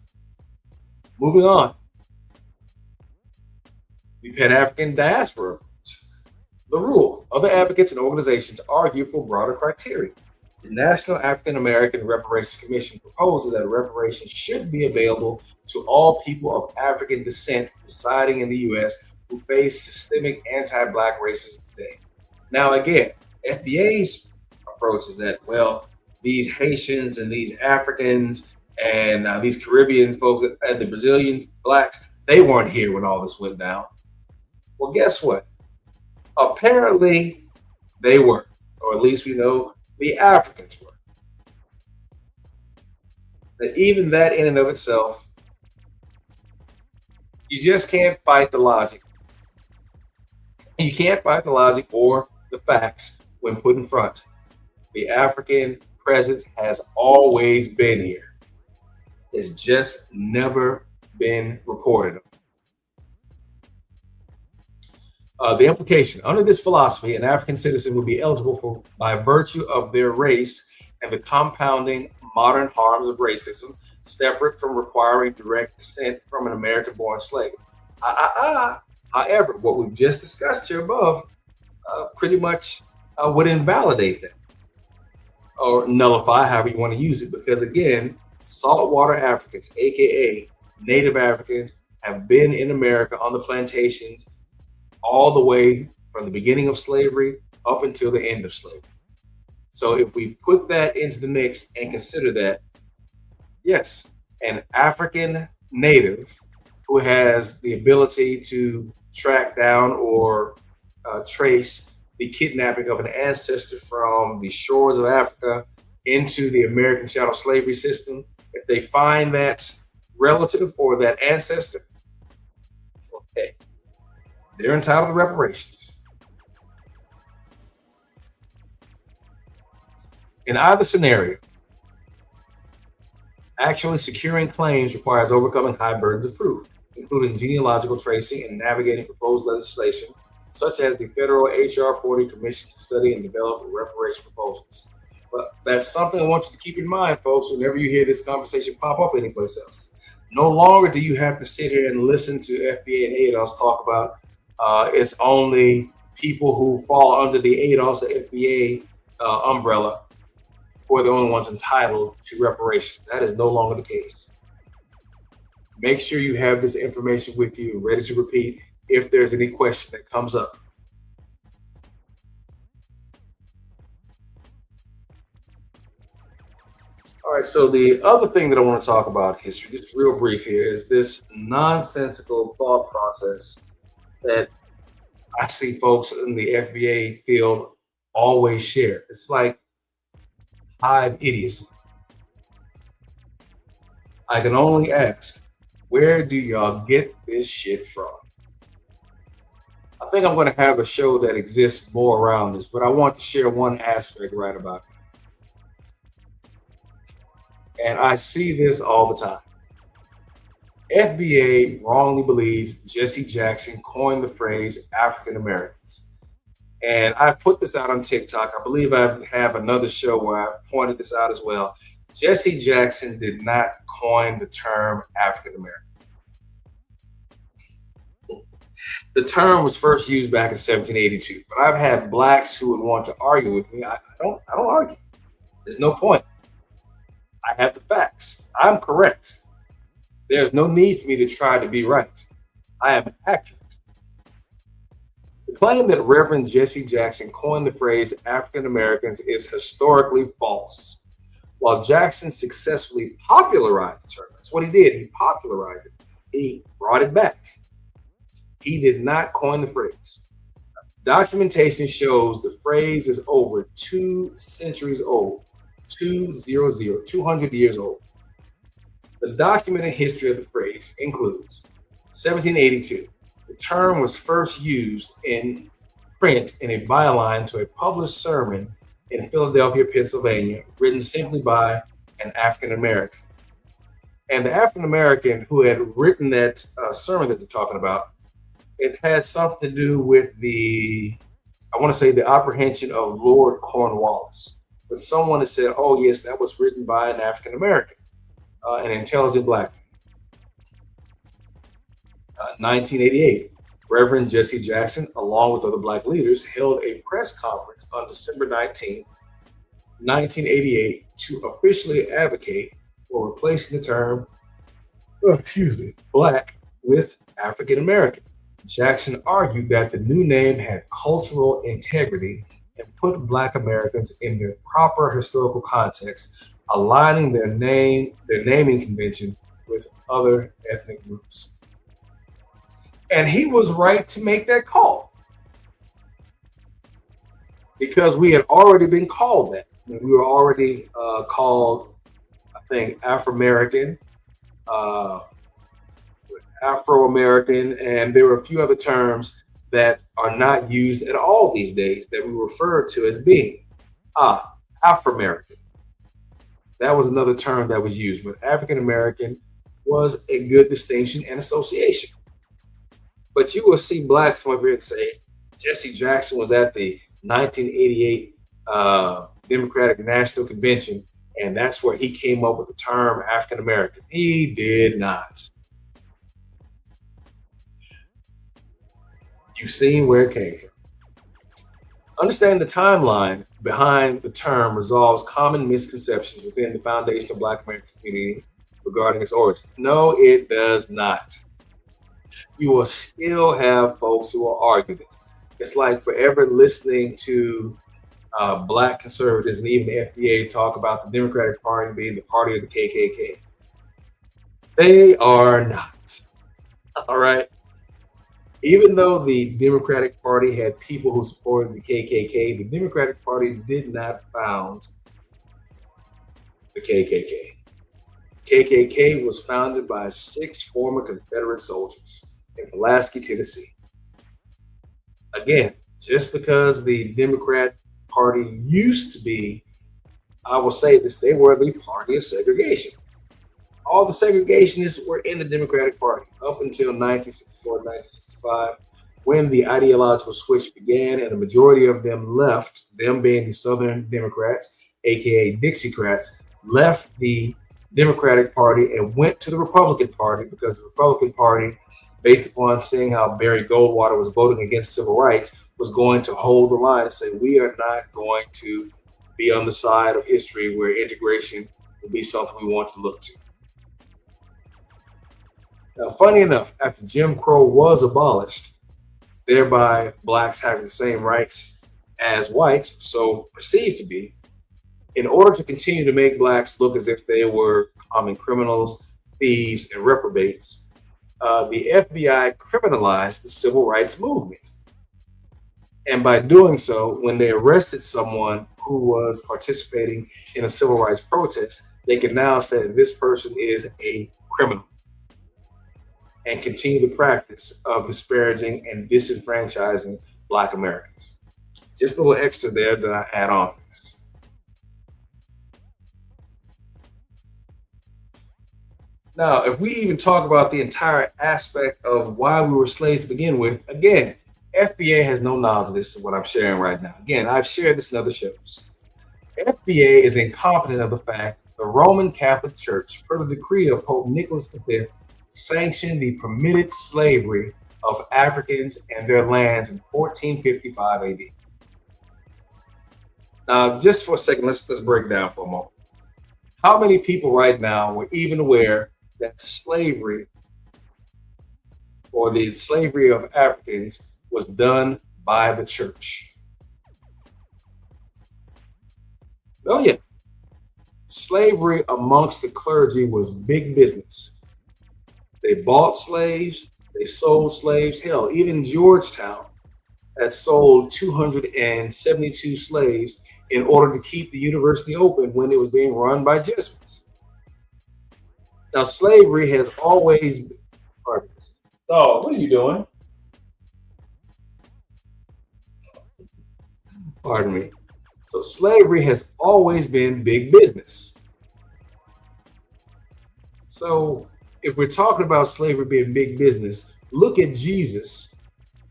Moving on. The Pan-African diaspora. The rule: other advocates and organizations argue for broader criteria. The National African American Reparations Commission proposes that reparations should be available to all people of African descent residing in the U.S. who face systemic anti-Black racism today. Now, again, FBA's approach is that, well, these Haitians and these Africans and these Caribbean folks and the Brazilian Blacks, they weren't here when all this went down. Well, guess what? Apparently, they were, or at least we know the Africans were. That even that in and of itself, you just can't fight the logic. You can't fight the logic or the facts when put in front. The African presence has always been here. It's just never been reported on. The implication: under this philosophy, an African citizen would be eligible for, by virtue of their race and the compounding modern harms of racism, separate from requiring direct descent from an American-born slave. However, what we've just discussed here above pretty much would invalidate that or nullify, however you want to use it, because again, saltwater Africans, aka Native Africans, have been in America on the plantations all the way from the beginning of slavery up until the end of slavery. So if we put that into the mix and consider that, yes, an African native who has the ability to track down or trace the kidnapping of an ancestor from the shores of Africa into the American chattel slavery system, if they find that relative or that ancestor, okay, they're entitled to reparations. In either scenario, actually securing claims requires overcoming high burdens of proof, including genealogical tracing and navigating proposed legislation, such as the federal H.E.N.R.Y Commission to study and develop reparation proposals. But that's something I want you to keep in mind, folks, whenever you hear this conversation pop up anyplace else. No longer do you have to sit here and listen to FBA and ADOS talk about it's only people who fall under the ADOS or FBA umbrella who are the only ones entitled to reparations. That is no longer the case. Make sure you have this information with you, ready to repeat if there's any question that comes up. All right, so the other thing that I want to talk about history, just real brief here, is this nonsensical thought process that I see folks in the FBA field always share. It's like, hive idiocy. I can only ask, where do y'all get this shit from? I think I'm going to have a show that exists more around this, but I want to share one aspect right about it. And I see this all the time. FBA wrongly believes Jesse Jackson coined the phrase African Americans. And I put this out on TikTok. I believe I have another show where I pointed this out as well. Jesse Jackson did not coin the term African American. The term was first used back in 1782, but I've had blacks who would want to argue with me. I don't argue. There's no point. I have the facts. I'm correct. There's no need for me to try to be right. I am accurate. The claim that Reverend Jesse Jackson coined the phrase African Americans is historically false. While Jackson successfully popularized the term, that's what he did. He popularized it. He brought it back. He did not coin the phrase. Documentation shows the phrase is over 2 centuries old, 200 years old. The documented history of the phrase includes 1782. The term was first used in print in a byline to a published sermon in Philadelphia, Pennsylvania, written simply by an African American. And the African American who had written that sermon that they're talking about, it had something to do with the apprehension of Lord Cornwallis. But someone has said, oh, yes, that was written by an African American, an intelligent black man. 1988, Reverend Jesse Jackson, along with other black leaders, held a press conference on December 19, 1988, to officially advocate for replacing the term, black with African American. Jackson argued that the new name had cultural integrity and put Black Americans in their proper historical context, aligning their naming convention with other ethnic groups. And he was right to make that call, because we had already been called that. We were already called, I think, Afro-American, Afro-American, and there were a few other terms that are not used at all these days that we refer to as being Afro-American. That was another term that was used, but African-American was a good distinction and association. But you will see blacks come up here and say, Jesse Jackson was at the 1988 Democratic National Convention, and that's where he came up with the term African-American. He did not. You've seen where it came from. Understanding the timeline behind the term resolves common misconceptions within the foundational Black American community regarding its origin. No, it does not. You will still have folks who will argue this. It's like forever listening to Black conservatives and even the FBA talk about the Democratic Party being the party of the KKK. They are not. All right. Even though the Democratic Party had people who supported the KKK, the Democratic Party did not found the KKK. KKK was founded by 6 former Confederate soldiers in Pulaski, Tennessee. Again, just because the Democrat Party used to be, I will say this, they were the party of segregation. All the segregationists were in the Democratic Party up until 1964, 1965, when the ideological switch began and the majority of them left, them being the Southern Democrats, aka Dixiecrats, left the Democratic Party and went to the Republican Party, because the Republican Party, based upon seeing how Barry Goldwater was voting against civil rights, was going to hold the line and say, we are not going to be on the side of history where integration will be something we want to look to. Now, funny enough, after Jim Crow was abolished, thereby blacks having the same rights as whites, so perceived to be, in order to continue to make blacks look as if they were common criminals, thieves, and reprobates, the FBI criminalized the civil rights movement. And by doing so, when they arrested someone who was participating in a civil rights protest, they can now say that this person is a criminal and continue the practice of disparaging and disenfranchising Black Americans. Just a little extra there that I add on to this. Now, if we even talk about the entire aspect of why we were slaves to begin with, again, FBA has no knowledge of this, what I'm sharing right now. Again, I've shared this in other shows. FBA is incompetent of the fact the Roman Catholic Church, per the decree of Pope Nicholas V, sanctioned the permitted slavery of Africans and their lands in 1455 AD. Now, just for a second, let's break down for a moment. How many people right now were even aware that slavery, or the slavery of Africans, was done by the church? Oh yeah. Slavery amongst the clergy was big business. They bought slaves, they sold slaves. Hell, even Georgetown had sold 272 slaves in order to keep the university open when it was being run by Jesuits. Now, slavery has always been. Oh, what are you doing? Pardon me. So slavery has always been big business. So if we're talking about slavery being big business, look at Jesus.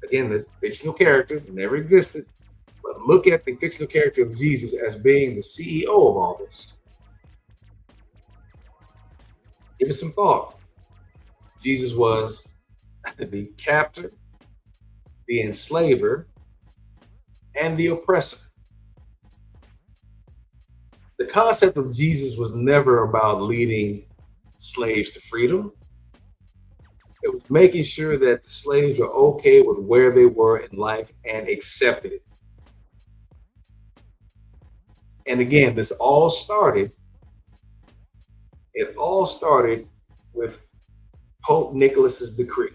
Again, the fictional character never existed, but look at the fictional character of Jesus as being the CEO of all this. Give it some thought. Jesus was the captor, the enslaver, and the oppressor. The concept of Jesus was never about leading slaves to freedom. It was making sure that the slaves were okay with where they were in life and accepted it. And again, it all started with Pope Nicholas's decree.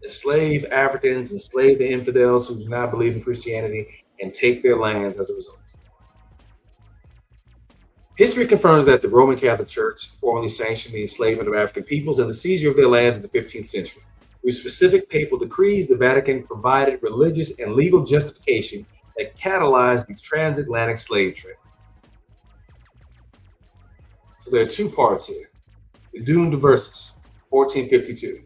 Enslave Africans, enslave the infidels who do not believe in Christianity, and take their lands as a result. History confirms that the Roman Catholic Church formally sanctioned the enslavement of African peoples and the seizure of their lands in the 15th century. Through specific papal decrees, the Vatican provided religious and legal justification that catalyzed the transatlantic slave trade. So there are two parts here. The Dum Diversas, 1452.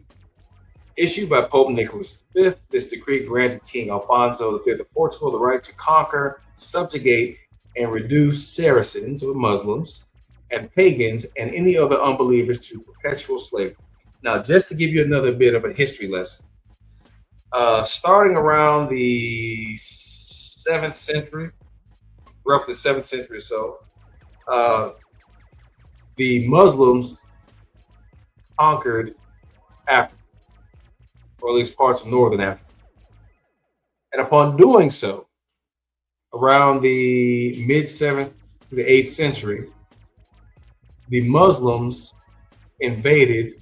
Issued by Pope Nicholas V, this decree granted King Alfonso V of Portugal the right to conquer, subjugate, and reduce Saracens, or Muslims, and pagans, and any other unbelievers to perpetual slavery. Now, just to give you another bit of a history lesson, starting around the 7th century, roughly 7th century or so, the Muslims conquered Africa, or at least parts of northern Africa. And upon doing so, around the mid-7th to the 8th century, the Muslims invaded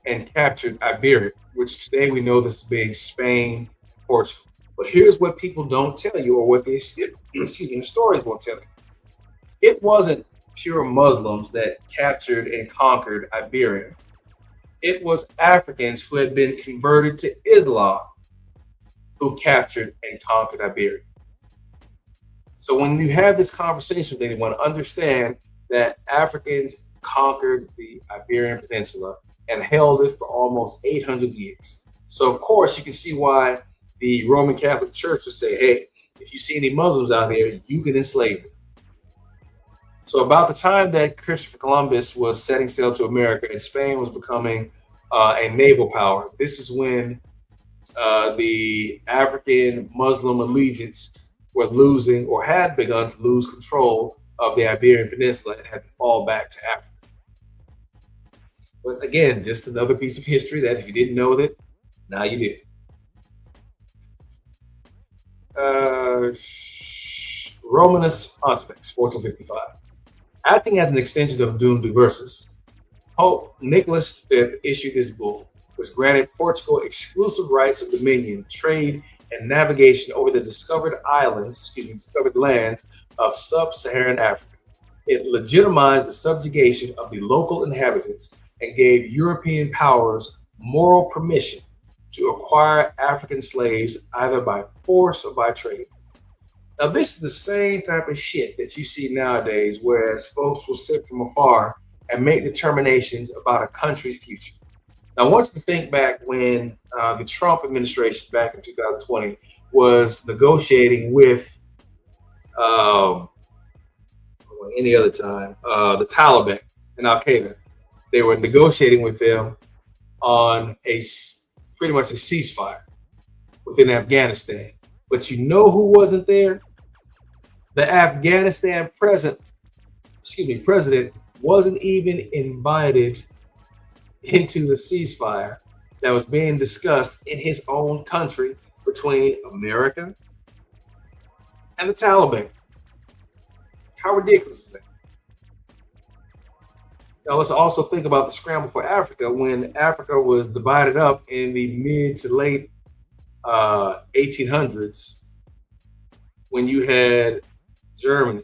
and captured Iberia, which today we know this being Spain, Portugal. But here's what people don't tell you, or what the stories won't tell you. It wasn't pure Muslims that captured and conquered Iberia. It was Africans who had been converted to Islam who captured and conquered Iberia. So when you have this conversation with anyone, understand that Africans conquered the Iberian Peninsula and held it for almost 800 years. So of course you can see why the Roman Catholic Church would say, hey, if you see any Muslims out there, you can enslave them. So about the time that Christopher Columbus was setting sail to America and Spain was becoming a naval power, this is when the African Muslim allegiance were losing, or had begun to lose, control of the Iberian Peninsula and had to fall back to Africa. But again, just another piece of history that if you didn't know that, now you did. Romanus Pontifex, 1455. Acting as an extension of Dum Diversas, Pope Nicholas V issued this bull, which granted Portugal exclusive rights of dominion, trade, and navigation over the discovered discovered lands of sub-Saharan Africa. It legitimized the subjugation of the local inhabitants and gave European powers moral permission to acquire African slaves either by force or by trade. Now, this is the same type of shit that you see nowadays, whereas folks will sit from afar and make determinations about a country's future. Now, I want you to think back when the Trump administration back in 2020 was negotiating with any other time, the Taliban and Al Qaeda. They were negotiating with them on pretty much a ceasefire within Afghanistan. But you know who wasn't there? The Afghanistan president wasn't even invited into the ceasefire that was being discussed in his own country between America and the Taliban. How ridiculous is that? Now let's also think about the scramble for Africa when Africa was divided up in the mid to late 1800s, when you had Germany,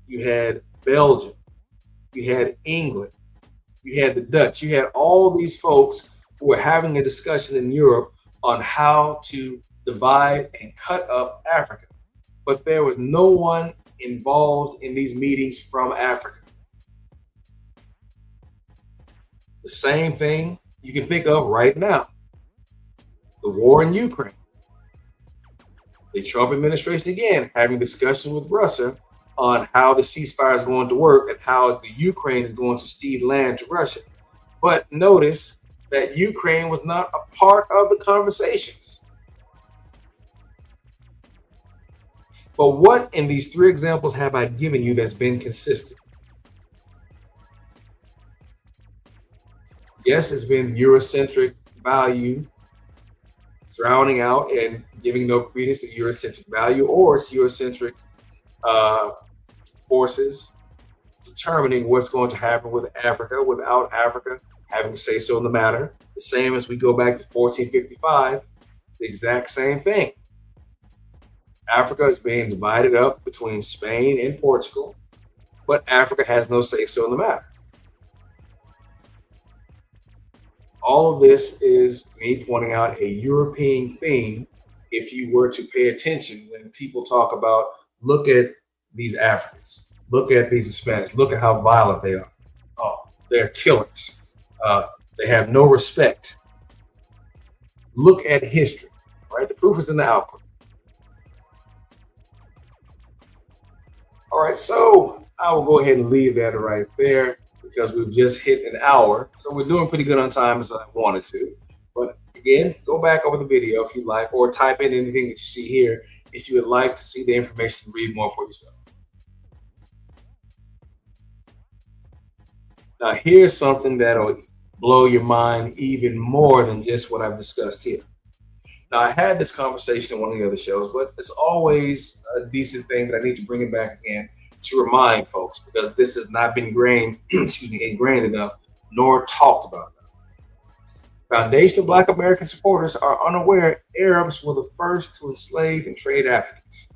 you had Belgium, you had England, you had the Dutch, you had all these folks who were having a discussion in Europe on how to divide and cut up Africa. But there was no one involved in these meetings from Africa. The same thing you can think of right now. The war in Ukraine. The Trump administration, again, having discussions with Russia on how the ceasefire is going to work and how the Ukraine is going to cede land to Russia. But notice that Ukraine was not a part of the conversations. But what in these three examples have I given you that's been consistent? Yes, it's been Eurocentric value drowning out and giving no credence to Eurocentric value, or it's Eurocentric forces determining what's going to happen with Africa without Africa having to say so in the matter. The same as we go back to 1455, the exact same thing. Africa is being divided up between Spain and Portugal, but Africa has no say so in the matter. All of this is me pointing out a European theme. If you were to pay attention when people talk about, look at these Africans, look at these Hispanics, look at how violent they are. Oh, they're killers. They have no respect. Look at history, right? The proof is in the output. All right, so I will go ahead and leave that right there because we've just hit an hour. So we're doing pretty good on time as I wanted to. But again, go back over the video if you like, or type in anything that you see here if you would like to see the information, read more for yourself. Now, here's something that'll blow your mind even more than just what I've discussed here. Now, I had this conversation in one of the other shows, but it's always a decent thing that I need to bring it back again to remind folks, because this has not been ingrained enough, nor talked about enough. Foundational Black American supporters are unaware Arabs were the first to enslave and trade Africans.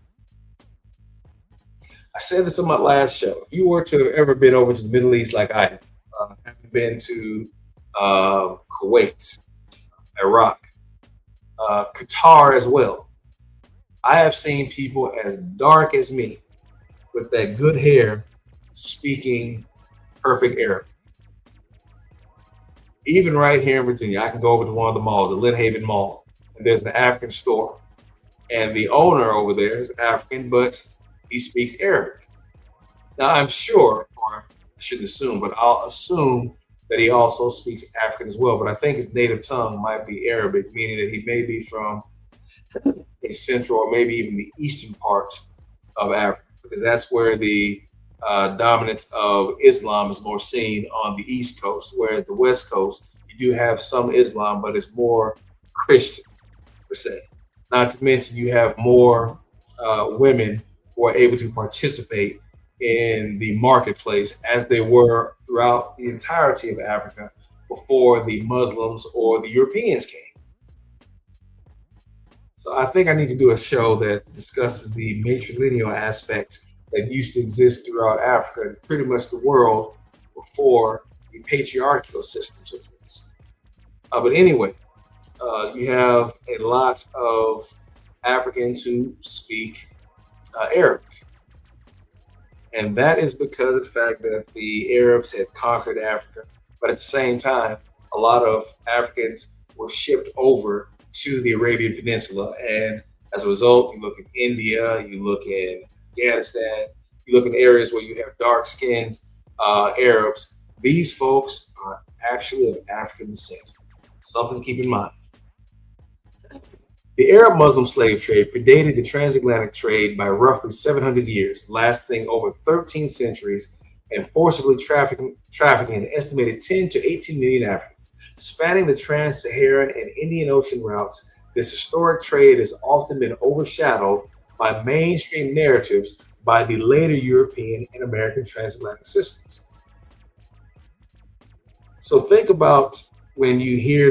I said this on my last show. If you were to have ever been over to the Middle East like I have been to Kuwait, Iraq, Qatar as well, I have seen people as dark as me with that good hair speaking perfect Arabic. Even right here in Virginia, I can go over to one of the malls, the Lynn Haven Mall, and there's an African store. And the owner over there is African, but he speaks Arabic. Now, I'm sure, or I shouldn't assume, but I'll assume that he also speaks African as well. But I think his native tongue might be Arabic, meaning that he may be from a central or maybe even the eastern part of Africa, because that's where the dominance of Islam is more seen on the East Coast, whereas the West Coast, you do have some Islam, but it's more Christian, per se. Not to mention you have more women who are able to participate in the marketplace as they were throughout the entirety of Africa before the Muslims or the Europeans came. So I think I need to do a show that discusses the matrilineal aspect that used to exist throughout Africa and pretty much the world before the patriarchal system took place. But anyway, you have a lot of Africans who speak Arabic. And that is because of the fact that the Arabs had conquered Africa. But at the same time, a lot of Africans were shipped over to the Arabian Peninsula. And as a result, you look at India, you look in Afghanistan, you look in areas where you have dark skinned Arabs. These folks are actually of African descent. Something to keep in mind. The Arab Muslim slave trade predated the transatlantic trade by roughly 700 years, lasting over 13 centuries and forcibly trafficking an estimated 10 to 18 million Africans. Spanning the trans-Saharan and Indian Ocean routes, this historic trade has often been overshadowed by mainstream narratives by the later European and American transatlantic systems. So think about when you hear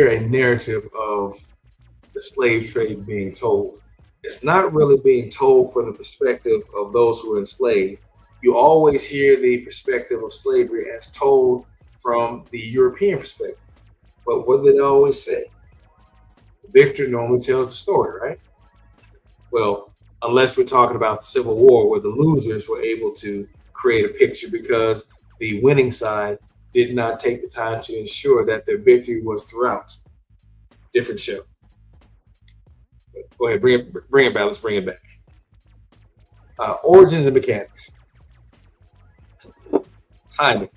a narrative of the slave trade being told, it's not really being told from the perspective of those who are enslaved. You always hear the perspective of slavery as told from the European perspective. But what did they always say? The victor normally tells the story, right? Well, unless we're talking about the Civil War, where the losers were able to create a picture because the winning side did not take the time to ensure that their victory was throughout. Different show. Go ahead, bring it back. Let's bring it back. Origins and mechanics. Timing.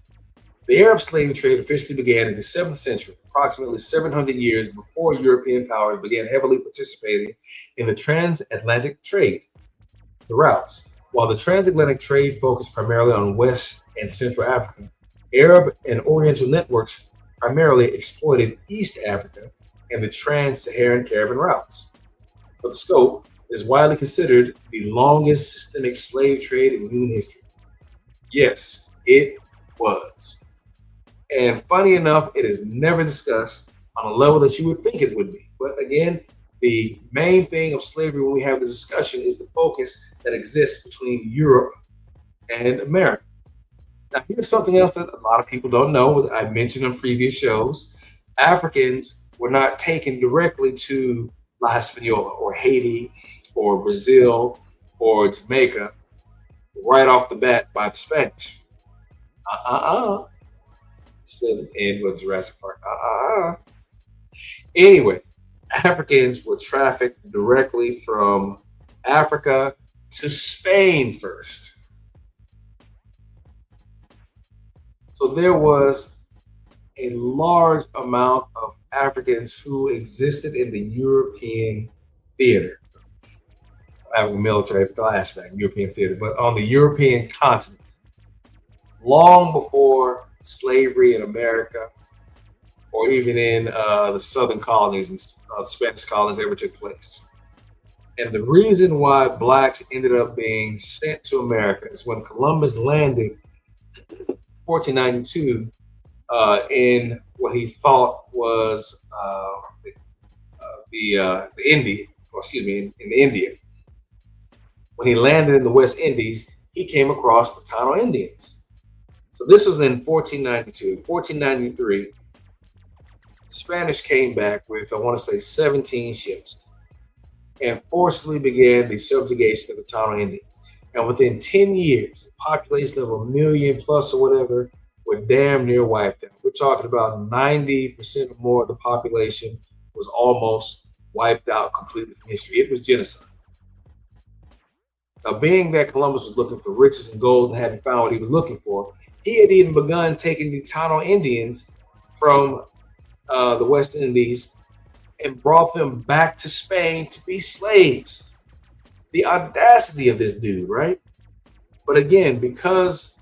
The Arab slave trade officially began in the 7th century, approximately 700 years before European powers began heavily participating in the transatlantic trade. The routes. While the transatlantic trade focused primarily on West and Central Africa, Arab and Oriental networks primarily exploited East Africa and the trans-Saharan caravan routes. But the scope is widely considered the longest systemic slave trade in human history. Yes, it was. And funny enough, it is never discussed on a level that you would think it would be. But again, the main thing of slavery when we have this discussion is the focus that exists between Europe and America. Now, here's something else that a lot of people don't know, that I mentioned on previous shows. Africans were not taken directly to La Hispaniola or Haiti or Brazil or Jamaica right off the bat by the Spanish. Said in Jurassic Park. Anyway, Africans were trafficked directly from Africa to Spain first. So there was a large amount of Africans who existed in the European theater. I have a military flashback, European theater, but on the European continent, long before slavery in America, or even in the southern colonies and Spanish colonies ever took place. And the reason why blacks ended up being sent to America is when Columbus landed 1492 in what he thought was in India. When he landed in the West Indies, he came across the Taino Indians. So this was in 1492. 1493, the Spanish came back with, I want to say, 17 ships and forcibly began the subjugation of the Taino Indians. And within 10 years, a population of 1 million plus or whatever were damn near wiped out. We're talking about 90% or more of the population was almost wiped out completely from history. It was genocide. Now, being that Columbus was looking for riches and gold and hadn't found what he was looking for, he had even begun taking the Taino Indians from the West Indies and brought them back to Spain to be slaves. The audacity of this dude, right? But again, because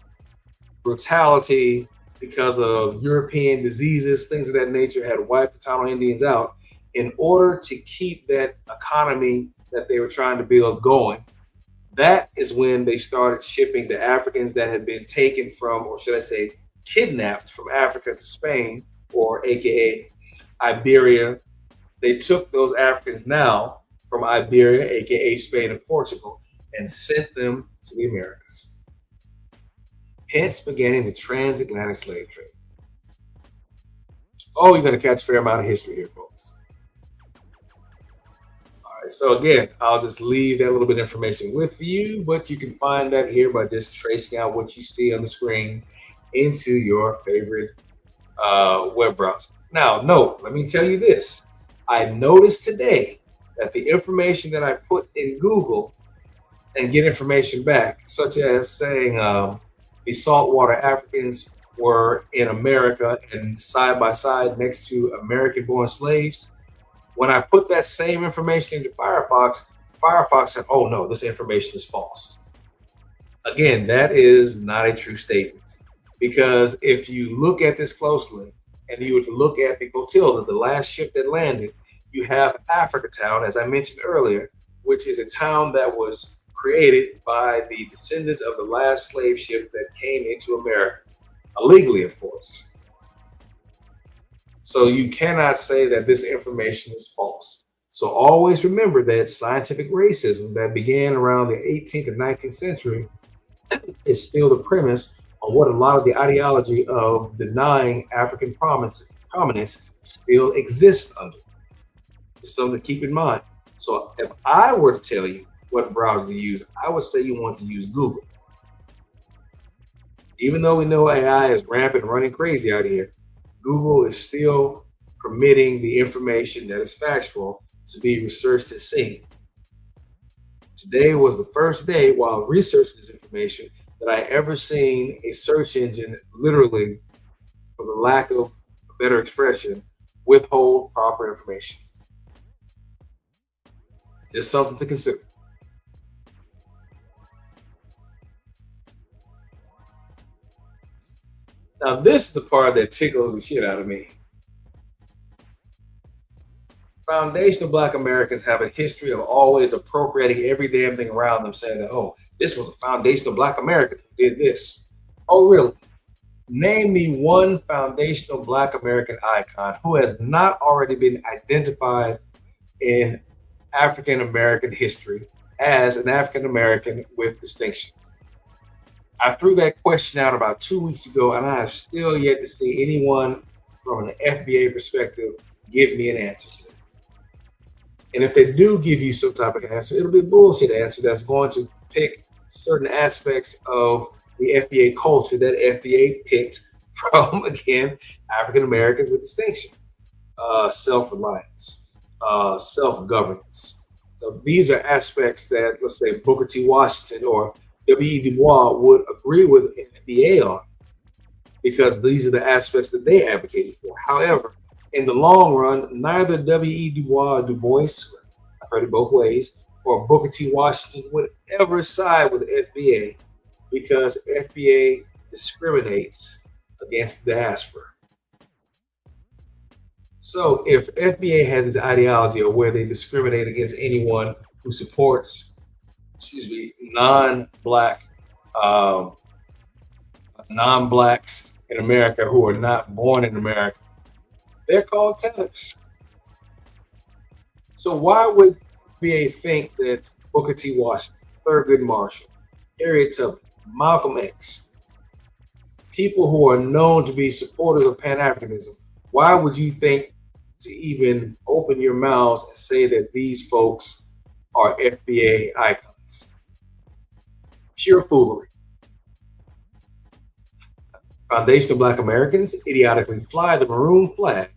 brutality, because of European diseases, things of that nature had wiped the Taino Indians out, in order to keep that economy that they were trying to build going, that is when they started shipping the Africans that had been taken from, or should I say, kidnapped from Africa to Spain, or AKA Iberia. They took those Africans now from Iberia, aka Spain and Portugal, and sent them to the Americas. Hence beginning the transatlantic slave trade. Oh, you're going to catch a fair amount of history here, folks. All right, so again, I'll just leave that little bit of information with you, but you can find that here by just tracing out what you see on the screen into your favorite web browser. Now, note, let me tell you this. I noticed today that the information that I put in Google and get information back, such as saying the saltwater Africans were in America and side by side next to American-born slaves. When I put that same information into Firefox, Firefox said, oh no, this information is false. Again, that is not a true statement, because if you look at this closely and you were to look at the flotilla, the last ship that landed, you have Africa Town, as I mentioned earlier, which is a town that was created by the descendants of the last slave ship that came into America, illegally, of course. So you cannot say that this information is false. So always remember that scientific racism that began around the 18th and 19th century is still the premise on what a lot of the ideology of denying African prominence still exists under. It's something to keep in mind. So if I were to tell you what browser to use, I would say you want to use Google. Even though we know AI is rampant and running crazy out here, Google is still permitting the information that is factual to be researched and seen. Today was the first day while researching this information that I ever seen a search engine literally, for the lack of a better expression, withhold proper information. Just something to consider. Now, this is the part that tickles the shit out of me. Foundational Black Americans have a history of always appropriating every damn thing around them, saying that, oh, this was a foundational Black American who did this. Oh, really? Name me one foundational Black American icon who has not already been identified in African American history as an African American with distinction. I threw that question out about 2 weeks ago, and I have still yet to see anyone from an FBA perspective give me an answer to it. And if they do give you some type of answer, it'll be a bullshit answer that's going to pick certain aspects of the FBA culture that FBA picked from, again, African Americans with distinction, self-reliance, self-governance. So these are aspects that, let's say, Booker T. Washington or W.E. Du Bois would agree with FBA on, because these are the aspects that they advocated for. However, in the long run, neither W.E. Du Bois, I've heard it both ways, or Booker T. Washington would ever side with FBA, because FBA discriminates against diaspora. So if FBA has this ideology of where they discriminate against anyone who supports, non-blacks in America who are not born in America, they're called tethers. So why would FBA think that Booker T. Washington, Thurgood Marshall, Harriet Tubman, Malcolm X, people who are known to be supporters of Pan-Africanism, why would you think to even open your mouths and say that these folks are FBA icons? Pure foolery. Foundational Black Americans idiotically fly the maroon flag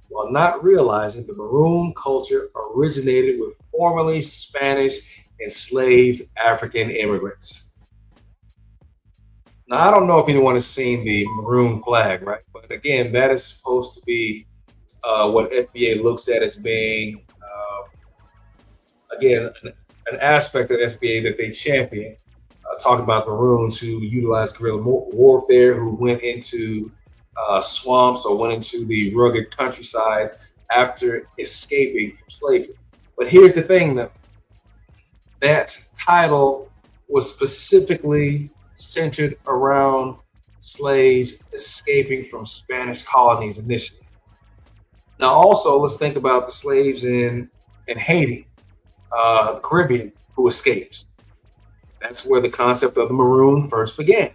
while not realizing the maroon culture originated with formerly Spanish enslaved African immigrants. Now, I don't know if anyone has seen the maroon flag, right? But again, that is supposed to be what FBA looks at as being, again, an aspect of FBA that they champion. Talking about the Maroons who utilized guerrilla warfare, who went into swamps or went into the rugged countryside after escaping from slavery. But here's the thing, though. That title was specifically centered around slaves escaping from Spanish colonies initially. Now, also, let's think about the slaves in Haiti, the Caribbean, who escaped. That's where the concept of the maroon first began.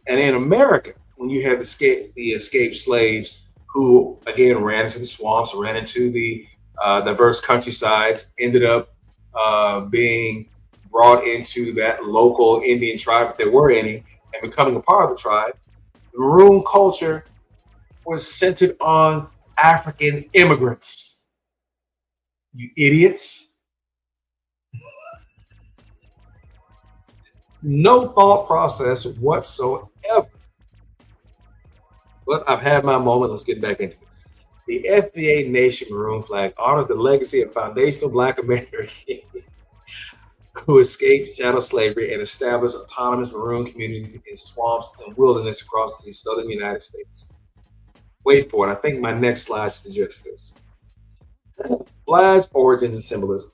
And in America, when you had the escaped slaves who, again, ran into the swamps, ran into the diverse countrysides, ended up being brought into that local Indian tribe, if there were any, and becoming a part of the tribe, the maroon culture was centered on African immigrants. You idiots. No thought process whatsoever. But I've had my moment. Let's get back into this. The FBA Nation Maroon flag honors the legacy of foundational Black Americans who escaped chattel slavery and established autonomous maroon communities in swamps and wilderness across the southern United States. Wait for it. I think my next slide suggests this. Flag's origins and symbolism.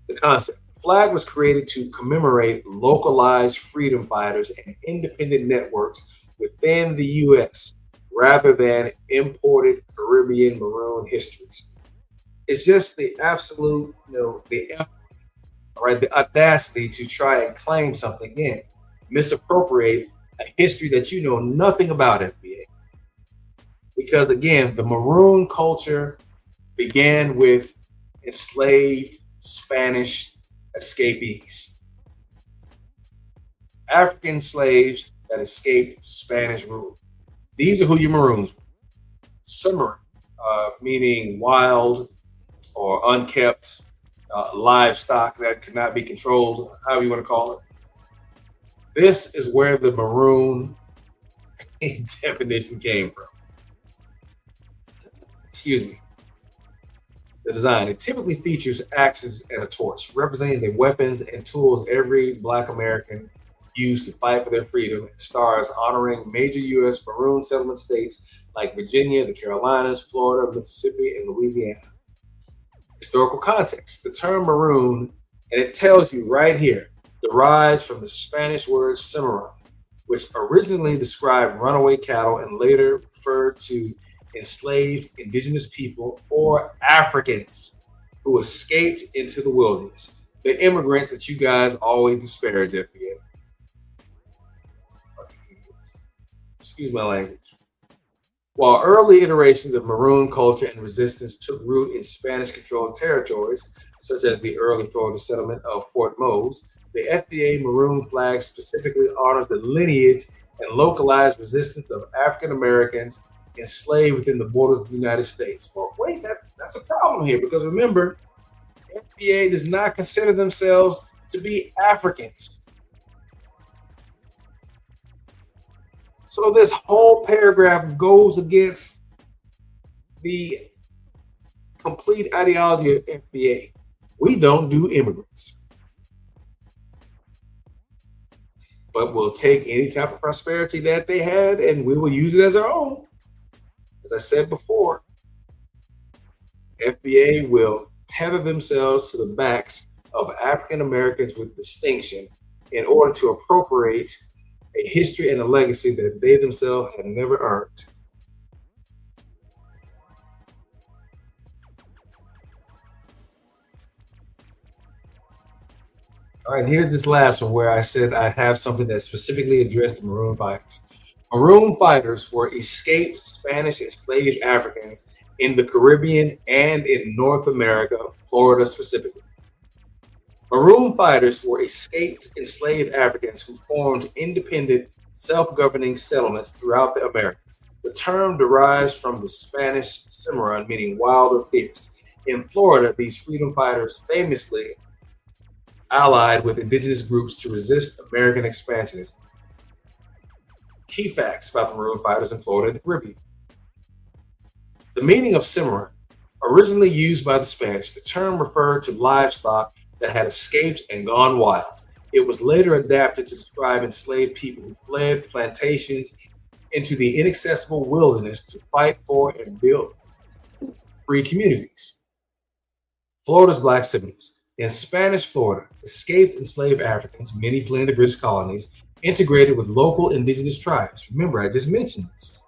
The concept. The flag was created to commemorate localized freedom fighters and independent networks within the U.S. rather than imported Caribbean maroon histories. It's just the absolute, the audacity to try and claim something again, misappropriate a history that you know nothing about, FBA. Because again, the maroon culture began with enslaved Spanish escapees, African slaves that escaped Spanish rule. These are who your maroons were. Cimarron, meaning wild or unkept livestock that could not be controlled, however you want to call it. This is where the maroon definition came from. Excuse me. The design. It typically features axes and a torch, representing the weapons and tools every Black American used to fight for their freedom, and stars honoring major U.S. maroon settlement states like Virginia, the Carolinas, Florida, Mississippi, and Louisiana. Historical context. The term maroon, and it tells you right here, derives from the Spanish word cimarron, which originally described runaway cattle and later referred to enslaved indigenous people or Africans who escaped into the wilderness. The immigrants that you guys always disparage, FBA. Excuse my language. While early iterations of maroon culture and resistance took root in Spanish-controlled territories, such as the early Florida settlement of Fort Mose, the FBA maroon flag specifically honors the lineage and localized resistance of African Americans enslaved within the borders of the United States. Well, wait, that's a problem here, because remember, FBA does not consider themselves to be Africans. So this whole paragraph goes against the complete ideology of FBA. We don't do immigrants, but we'll take any type of prosperity that they had and we will use it as our own. As I said before, FBA will tether themselves to the backs of African Americans with distinction in order to appropriate a history and a legacy that they themselves have never earned. All right, here's this last one where I said I have something that specifically addressed the maroon fighters. Maroon fighters were escaped Spanish enslaved Africans in the Caribbean and in North America, Florida specifically. Maroon fighters were escaped enslaved Africans who formed independent, self-governing settlements throughout the Americas. The term derives from the Spanish cimarron, meaning wild or fierce. In Florida, these freedom fighters famously allied with indigenous groups to resist American expansionism. Key facts about the maroon fighters in Florida and the Caribbean. The meaning of cimarron, originally used by the Spanish, the term referred to livestock that had escaped and gone wild. It was later adapted to describe enslaved people who fled plantations into the inaccessible wilderness to fight for and build free communities. Florida's Black Seminoles. In Spanish Florida, escaped enslaved Africans, many fleeing the British colonies, integrated with local indigenous tribes. Remember, I just mentioned this.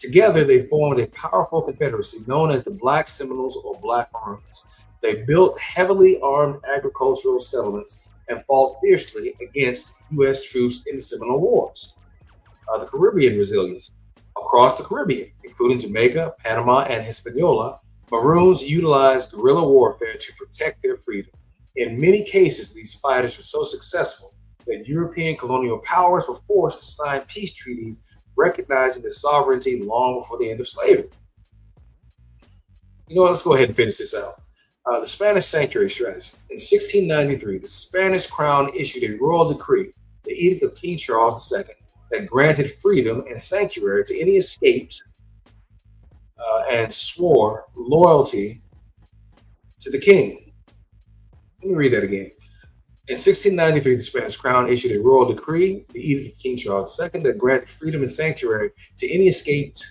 Together, they formed a powerful confederacy known as the Black Seminoles or Black Maroons. They built heavily armed agricultural settlements and fought fiercely against U.S. troops in the Seminole Wars. The Caribbean resilience. Across the Caribbean, including Jamaica, Panama, and Hispaniola, Maroons utilized guerrilla warfare to protect their freedom. In many cases, these fighters were so successful that European colonial powers were forced to sign peace treaties recognizing their sovereignty long before the end of slavery. You know what? Let's go ahead and finish this out. The Spanish sanctuary strategy. In 1693, the Spanish crown issued a royal decree, the Edict of King Charles II, that granted freedom and sanctuary to any escaped and swore loyalty to the king. Let me read that again. In 1693, the Spanish crown issued a royal decree, the Edict of King Charles II, that granted freedom and sanctuary to any escaped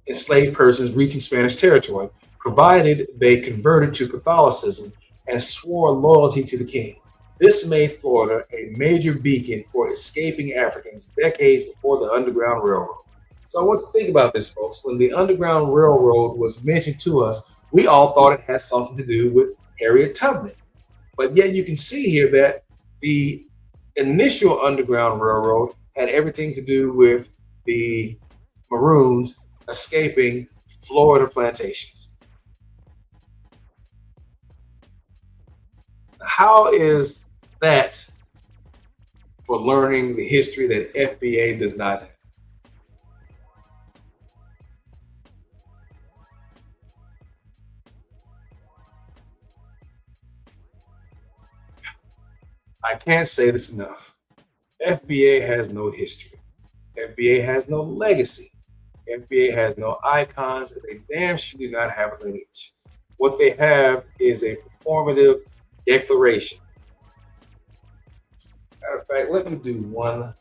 enslaved persons reaching Spanish territory, provided they converted to Catholicism and swore loyalty to the king. This made Florida a major beacon for escaping Africans decades before the Underground Railroad. So I want to think about this, folks. When the Underground Railroad was mentioned to us, we all thought it had something to do with Harriet Tubman. But yet you can see here that the initial Underground Railroad had everything to do with the Maroons escaping Florida plantations. How is that for learning the history that FBA does not have? I can't say this enough. FBA has no history. FBA has no legacy. FBA has no icons, and they damn sure do not have a lineage. What they have is a performative declaration. Matter of fact, let me do one.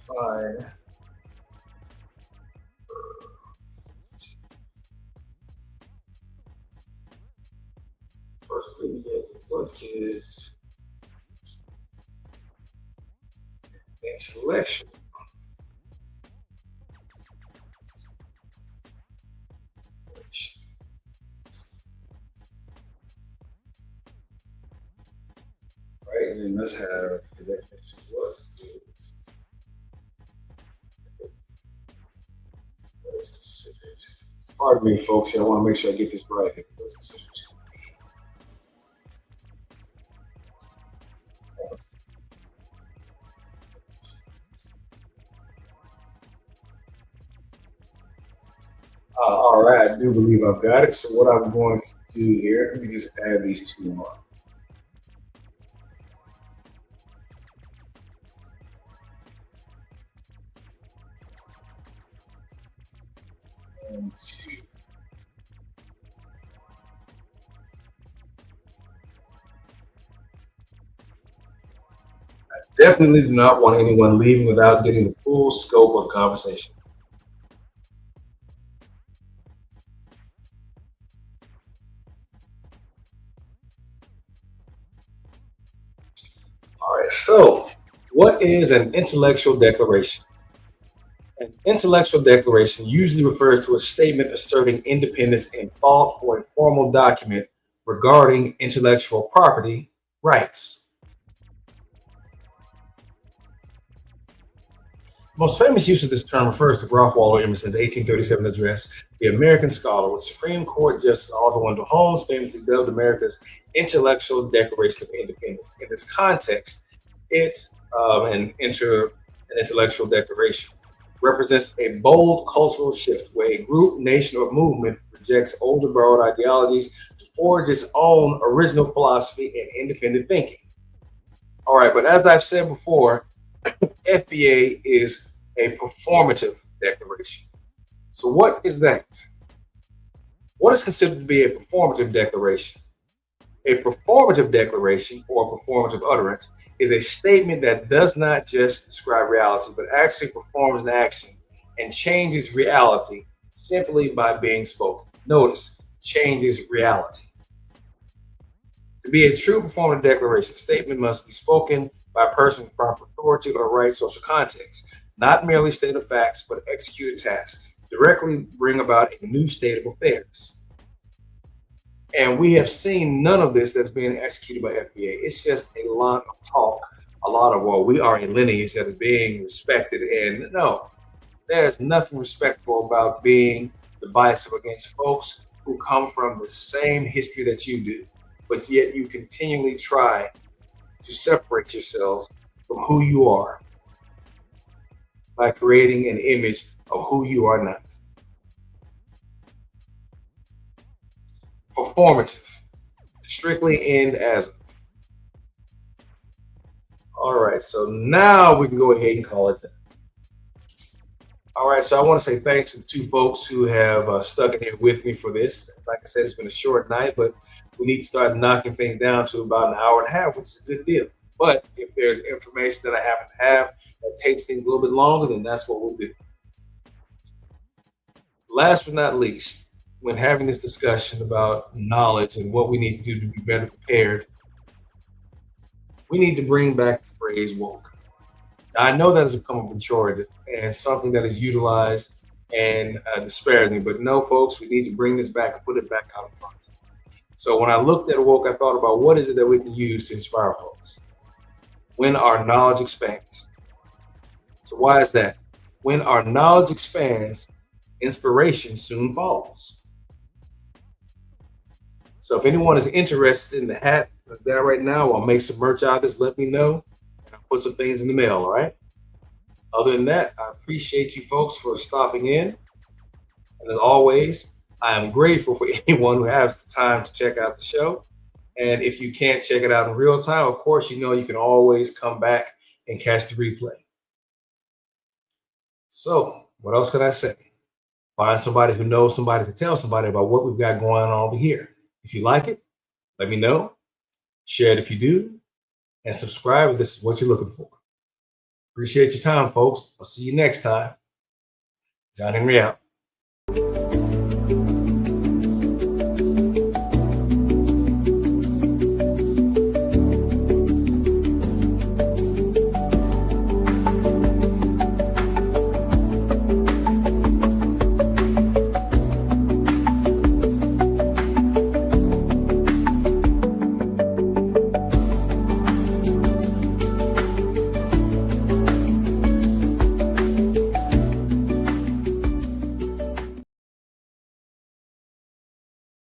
Fine. First, what is intellectual? Right, and then let's have the definition. What is considered? Pardon me, folks. I want to make sure I get this right. What's considered? All right, I do believe I've got it. So what I'm going to do here, let me just add these two on. And two. I definitely do not want anyone leaving without getting the full scope of the conversation. All right, so what is an intellectual declaration? An intellectual declaration usually refers to a statement asserting independence in thought or a formal document regarding intellectual property rights. Most famous use of this term refers to Ralph Waldo Emerson's 1837 address, The American Scholar, which Supreme Court Justice Oliver Wendell Holmes famously dubbed America's Intellectual Declaration of Independence. In this context, an intellectual declaration represents a bold cultural shift where a group, nation, or movement rejects older borrowed ideologies to forge its own original philosophy and independent thinking. All right, but as I've said before, FBA is a performative declaration. So what is that? What is considered to be a performative declaration? A performative declaration or performative utterance is a statement that does not just describe reality, but actually performs an action and changes reality simply by being spoken. Notice, changes reality. To be a true performative declaration, a statement must be spoken by a person with proper authority or right social context, not merely state of facts, but execute a task, directly bring about a new state of affairs. And we have seen none of this that's being executed by FBA. It's just a lot of talk, a lot of, well, we are a lineage that is being respected. And no, there's nothing respectful about being divisive against folks who come from the same history that you do, but yet you continually try to separate yourselves from who you are by creating an image of who you are not. Performative, strictly end as. All right, so now we can go ahead and call it done. All right, so I want to say thanks to the two folks who have stuck in here with me for this. Like I said, it's been a short night, but we need to start knocking things down to about an hour and a half, which is a good deal. But if there's information that I happen to have that takes things a little bit longer, then that's what we'll do. Last but not least, when having this discussion about knowledge and what we need to do to be better prepared, we need to bring back the phrase woke. Now, I know that has become a pejorative and something that is utilized and disparaging, but no, folks, we need to bring this back and put it back out in front. So when I looked at woke, I thought about what is it that we can use to inspire folks when our knowledge expands. So why is that? When our knowledge expands, inspiration soon follows. So if anyone is interested in the hat that right now, I'll make some merch out of this, let me know. I'll put some things in the mail, all right? Other than that, I appreciate you folks for stopping in. And as always, I am grateful for anyone who has the time to check out the show. And if you can't check it out in real time, of course, you know you can always come back and catch the replay. So what else can I say? Find somebody who knows somebody to tell somebody about what we've got going on over here. If you like it, let me know. Share it if you do. And subscribe if this is what you're looking for. Appreciate your time, folks. I'll see you next time. Jon H.E.N.R.Y out.